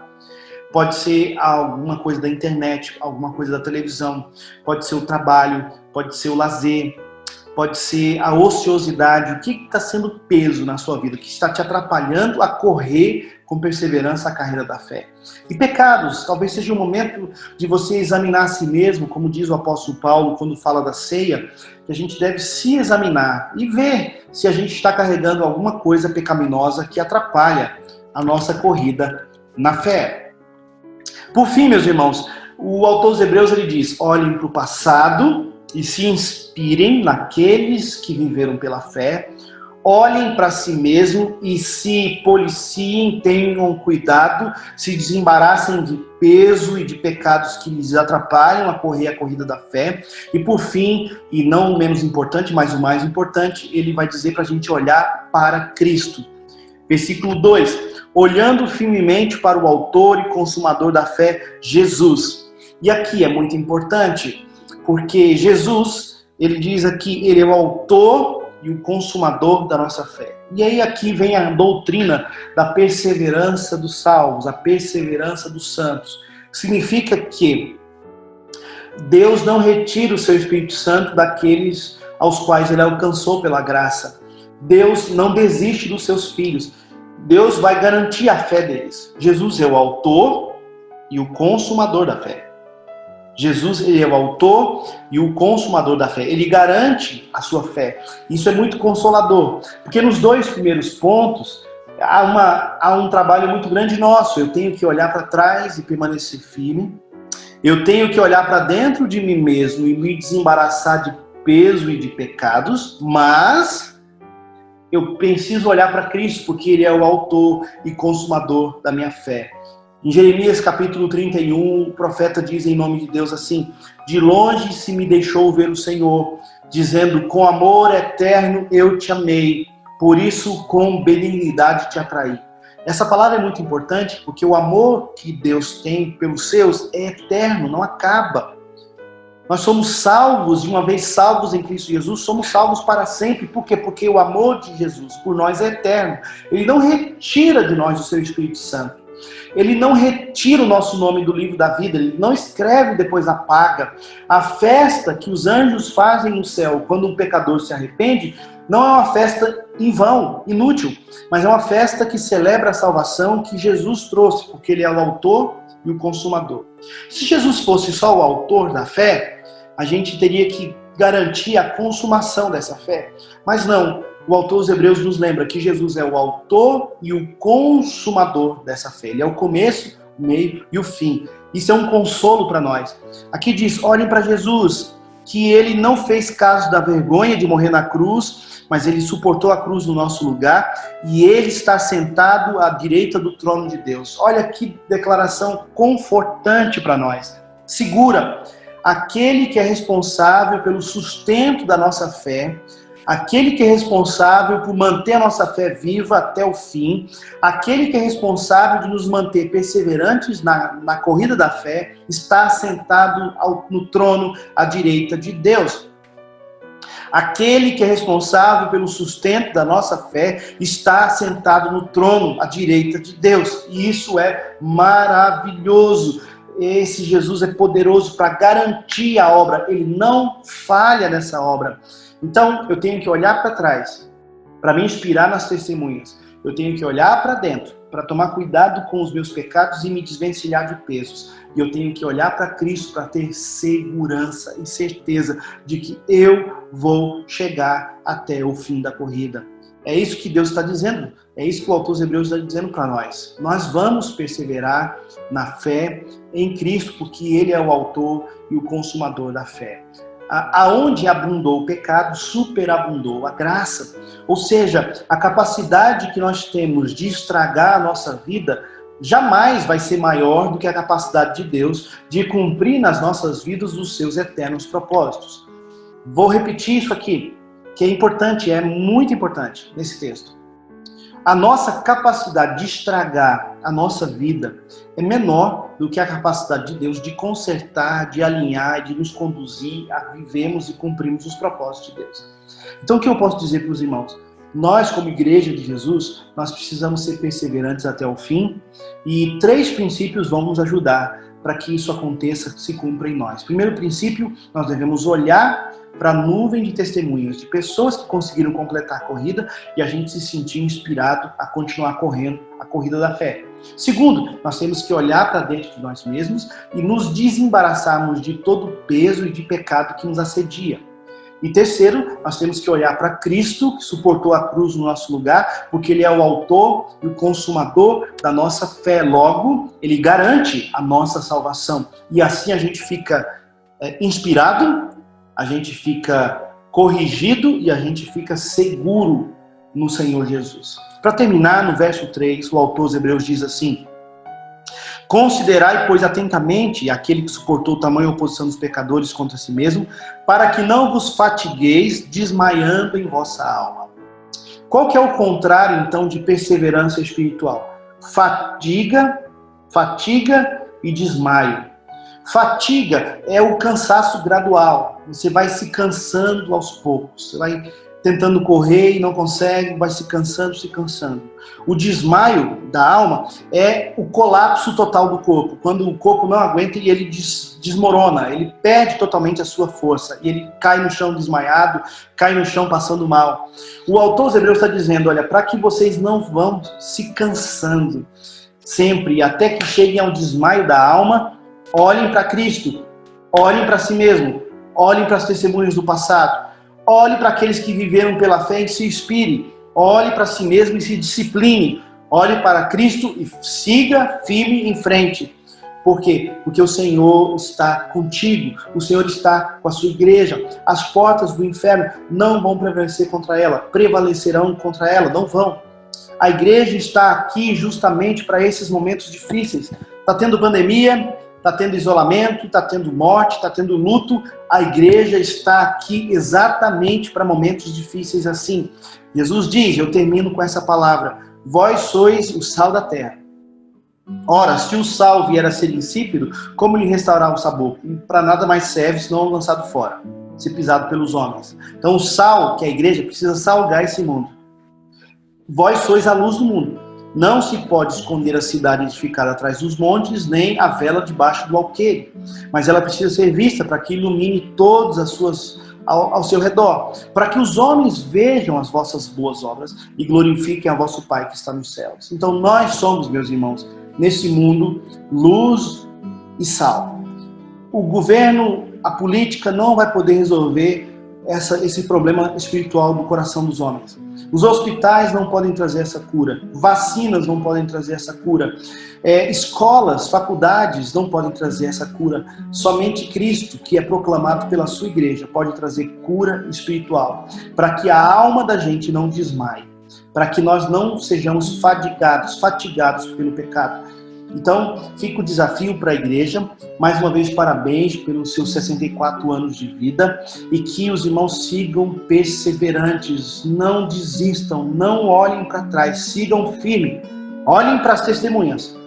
pode ser alguma coisa da internet, alguma coisa da televisão, pode ser o trabalho, pode ser o lazer, pode ser a ociosidade. O que está sendo peso na sua vida, que está te atrapalhando a correr com perseverança a carreira da fé? E pecados, talvez seja o momento de você examinar a si mesmo, como diz o apóstolo Paulo quando fala da ceia, que a gente deve se examinar e ver se a gente está carregando alguma coisa pecaminosa que atrapalha a nossa corrida na fé. Por fim, meus irmãos, o autor dos Hebreus ele diz: olhem para o passado e se inspirem naqueles que viveram pela fé, olhem para si mesmo e se policiem, tenham cuidado, se desembaraçem de peso e de pecados que lhes atrapalham a correr a corrida da fé. E por fim, e não menos importante, mas o mais importante, ele vai dizer para a gente olhar para Cristo. Versículo 2, olhando firmemente para o autor e consumador da fé, Jesus. E aqui é muito importante, porque Jesus, ele diz aqui, ele é o autor e o consumador da nossa fé. E aí aqui vem a doutrina da perseverança dos salvos, a perseverança dos santos. Significa que Deus não retira o seu Espírito Santo daqueles aos quais ele alcançou pela graça. Deus não desiste dos seus filhos. Deus vai garantir a fé deles. Jesus é o autor e o consumador da fé. Jesus, ele é o autor e o consumador da fé. Ele garante a sua fé. Isso é muito consolador, porque nos dois primeiros pontos há um trabalho muito grande nosso. Eu tenho que olhar para trás e permanecer firme. Eu tenho que olhar para dentro de mim mesmo e me desembaraçar de peso e de pecados, mas eu preciso olhar para Cristo, porque ele é o autor e consumador da minha fé. Em Jeremias capítulo 31, o profeta diz em nome de Deus assim: de longe se me deixou ver o Senhor, dizendo, com amor eterno eu te amei, por isso com benignidade te atraí. Essa palavra é muito importante, porque o amor que Deus tem pelos seus é eterno, não acaba. Nós somos salvos, e uma vez salvos em Cristo Jesus, somos salvos para sempre. Por quê? Porque o amor de Jesus por nós é eterno. Ele não retira de nós o seu Espírito Santo. Ele não retira o nosso nome do livro da vida, ele não escreve e depois apaga. A festa que os anjos fazem no céu quando um pecador se arrepende não é uma festa em vão, inútil, mas é uma festa que celebra a salvação que Jesus trouxe, porque ele é o autor e o consumador. Se Jesus fosse só o autor da fé, a gente teria que garantir a consumação dessa fé, mas não. O autor dos Hebreus nos lembra que Jesus é o autor e o consumador dessa fé. Ele é o começo, o meio e o fim. Isso é um consolo para nós. Aqui diz, olhem para Jesus, que ele não fez caso da vergonha de morrer na cruz, mas ele suportou a cruz no nosso lugar e ele está sentado à direita do trono de Deus. Olha que declaração confortante para nós. Segura, aquele que é responsável pelo sustento da nossa fé, aquele que é responsável por manter a nossa fé viva até o fim, aquele que é responsável de nos manter perseverantes na corrida da fé, está sentado no trono à direita de Deus. Aquele que é responsável pelo sustento da nossa fé está sentado no trono à direita de Deus. E isso é maravilhoso. Esse Jesus é poderoso para garantir a obra. Ele não falha nessa obra. Então, eu tenho que olhar para trás, para me inspirar nas testemunhas. Eu tenho que olhar para dentro, para tomar cuidado com os meus pecados e me desvencilhar de pesos. E eu tenho que olhar para Cristo para ter segurança e certeza de que eu vou chegar até o fim da corrida. É isso que Deus está dizendo. É isso que o autor dos Hebreus está dizendo para nós. Nós vamos perseverar na fé em Cristo, porque Ele é o autor e o consumador da fé. Aonde abundou o pecado, superabundou a graça. Ou seja, a capacidade que nós temos de estragar a nossa vida jamais vai ser maior do que a capacidade de Deus de cumprir nas nossas vidas os seus eternos propósitos. Vou repetir isso aqui. que é importante, é muito importante nesse texto. A nossa capacidade de estragar a nossa vida é menor do que a capacidade de Deus de consertar, de alinhar, de nos conduzir a vivermos e cumprirmos os propósitos de Deus. Então, o que eu posso dizer para os irmãos? Nós, como igreja de Jesus, nós precisamos ser perseverantes até o fim, e 3 princípios vão nos ajudar para que isso aconteça, se cumpra em nós. Primeiro princípio, nós devemos olhar para a nuvem de testemunhas, de pessoas que conseguiram completar a corrida, e a gente se sentir inspirado a continuar correndo a corrida da fé. Segundo, nós temos que olhar para dentro de nós mesmos e nos desembaraçarmos de todo o peso e de pecado que nos assedia. E terceiro, nós temos que olhar para Cristo, que suportou a cruz no nosso lugar, porque Ele é o autor e o consumador da nossa fé. Logo, Ele garante a nossa salvação. E assim a gente fica inspirado, a gente fica corrigido e a gente fica seguro no Senhor Jesus. Para terminar, no verso 3, o autor aos Hebreus diz assim: considerai, pois, atentamente aquele que suportou tamanha oposição dos pecadores contra si mesmo, para que não vos fatigueis desmaiando em vossa alma. Qual que é o contrário, então, de perseverança espiritual? Fatiga e desmaio. Fatiga é o cansaço gradual. Você vai se cansando aos poucos. Você vai tentando correr e não consegue, vai se cansando. O desmaio da alma é o colapso total do corpo. Quando o corpo não aguenta e ele desmorona, ele perde totalmente a sua força. E ele cai no chão desmaiado, cai no chão passando mal. O autor aos Hebreus está dizendo, olha, para que vocês não vão se cansando sempre, até que cheguem ao desmaio da alma, olhem para Cristo, olhem para si mesmo, olhem para as testemunhas do passado, olhe para aqueles que viveram pela fé e se inspire, olhe para si mesmo e se discipline, olhe para Cristo e siga firme em frente. Por quê? Porque o Senhor está contigo, o Senhor está com a sua igreja. As portas do inferno não vão prevalecerão contra ela, não vão. A igreja está aqui justamente para esses momentos difíceis. Está tendo pandemia, está tendo isolamento, está tendo morte, está tendo luto. A igreja está aqui exatamente para momentos difíceis assim. Jesus diz, eu termino com essa palavra, vós sois o sal da terra. Ora, se o sal vier a ser insípido, como lhe restaurar o sabor? Para nada mais serve, senão lançado fora, ser pisado pelos homens. Então o sal, que é a igreja, precisa salgar esse mundo. Vós sois a luz do mundo. Não se pode esconder a cidade edificada atrás dos montes, nem a vela debaixo do alqueire. Mas ela precisa ser vista para que ilumine todas as suas ao seu redor. Para que os homens vejam as vossas boas obras e glorifiquem a vosso Pai que está nos céus. Então nós somos, meus irmãos, nesse mundo, luz e sal. O governo, a política não vai poder resolver esse problema espiritual do coração dos homens. Os hospitais não podem trazer essa cura. Vacinas não podem trazer essa cura. Escolas, faculdades não podem trazer essa cura. Somente Cristo, que é proclamado pela sua igreja, pode trazer cura espiritual. Para que a alma da gente não desmaie. Para que nós não sejamos fatigados pelo pecado. Então, fica o desafio para a igreja. Mais uma vez, parabéns pelos seus 64 anos de vida e que os irmãos sigam perseverantes, não desistam, não olhem para trás, sigam firme, olhem para as testemunhas.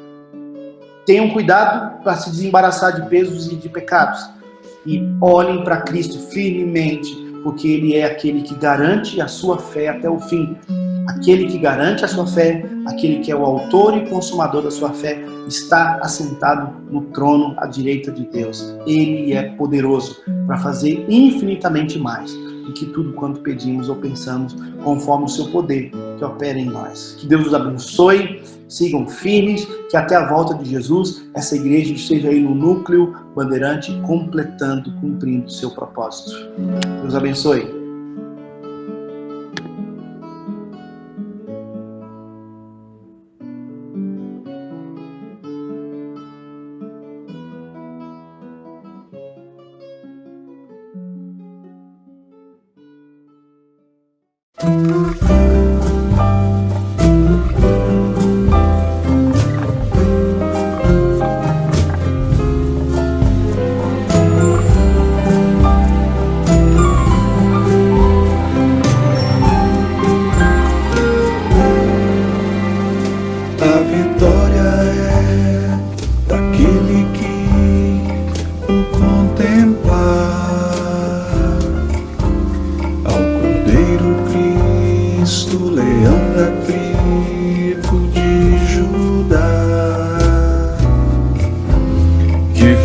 Tenham cuidado para se desembaraçar de pesos e de pecados e olhem para Cristo firmemente, porque Ele é aquele que garante a sua fé até o fim. Aquele que garante a sua fé, aquele que é o autor e consumador da sua fé, está assentado no trono à direita de Deus. Ele é poderoso para fazer infinitamente mais do que tudo quanto pedimos ou pensamos, conforme o seu poder que opera em nós. Que Deus os abençoe, sigam firmes, que até a volta de Jesus, essa igreja esteja aí no núcleo bandeirante, cumprindo o seu propósito. Deus abençoe.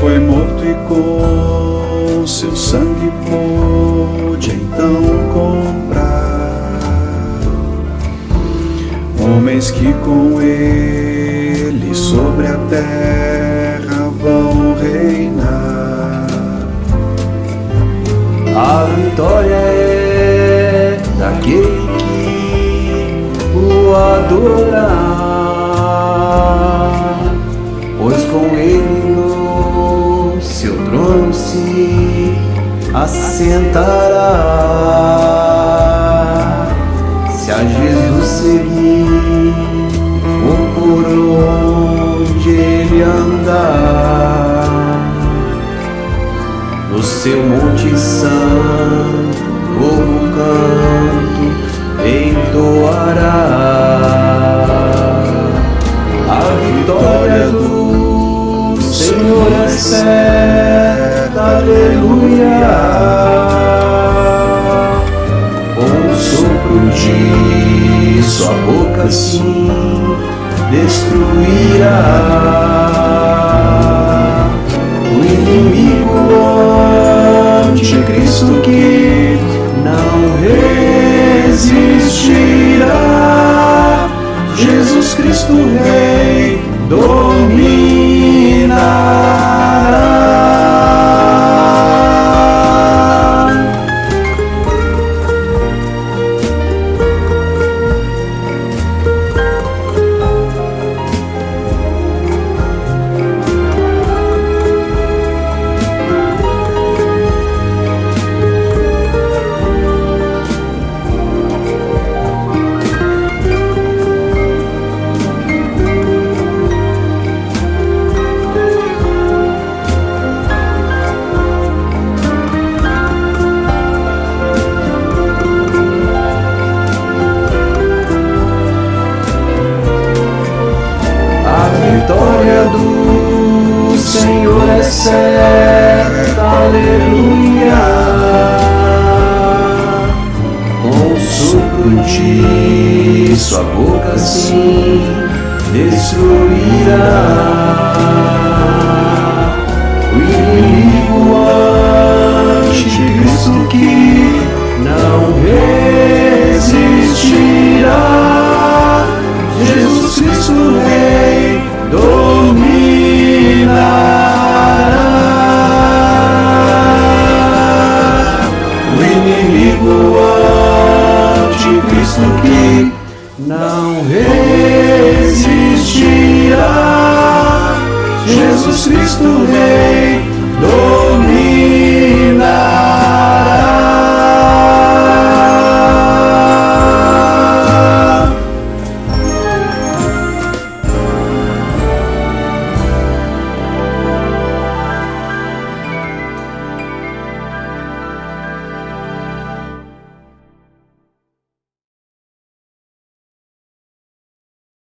foi morto e com seu sangue pôde então comprar homens que com ele sobre a terra vão reinar. A vitória é daquele que o adorar, pois com ele no seu trono se assentará. Se a Jesus seguir, for por onde ele andar, no seu monte santo, novo canto entoará. A vitória do Senhor é certa, aleluia. Com o sopro de sua boca sim destruirá o inimigo, o anticristo que não resistirá. Jesus Cristo Rei dominará. A vitória do Senhor é certa, aleluia. Com o sopro de sua boca sim destruirá o inimigo, o anticristo que não resistirá. Jesus Cristo Rei dominará. O inimigo, o anticristo que não resistirá. Jesus Cristo Rei dominará.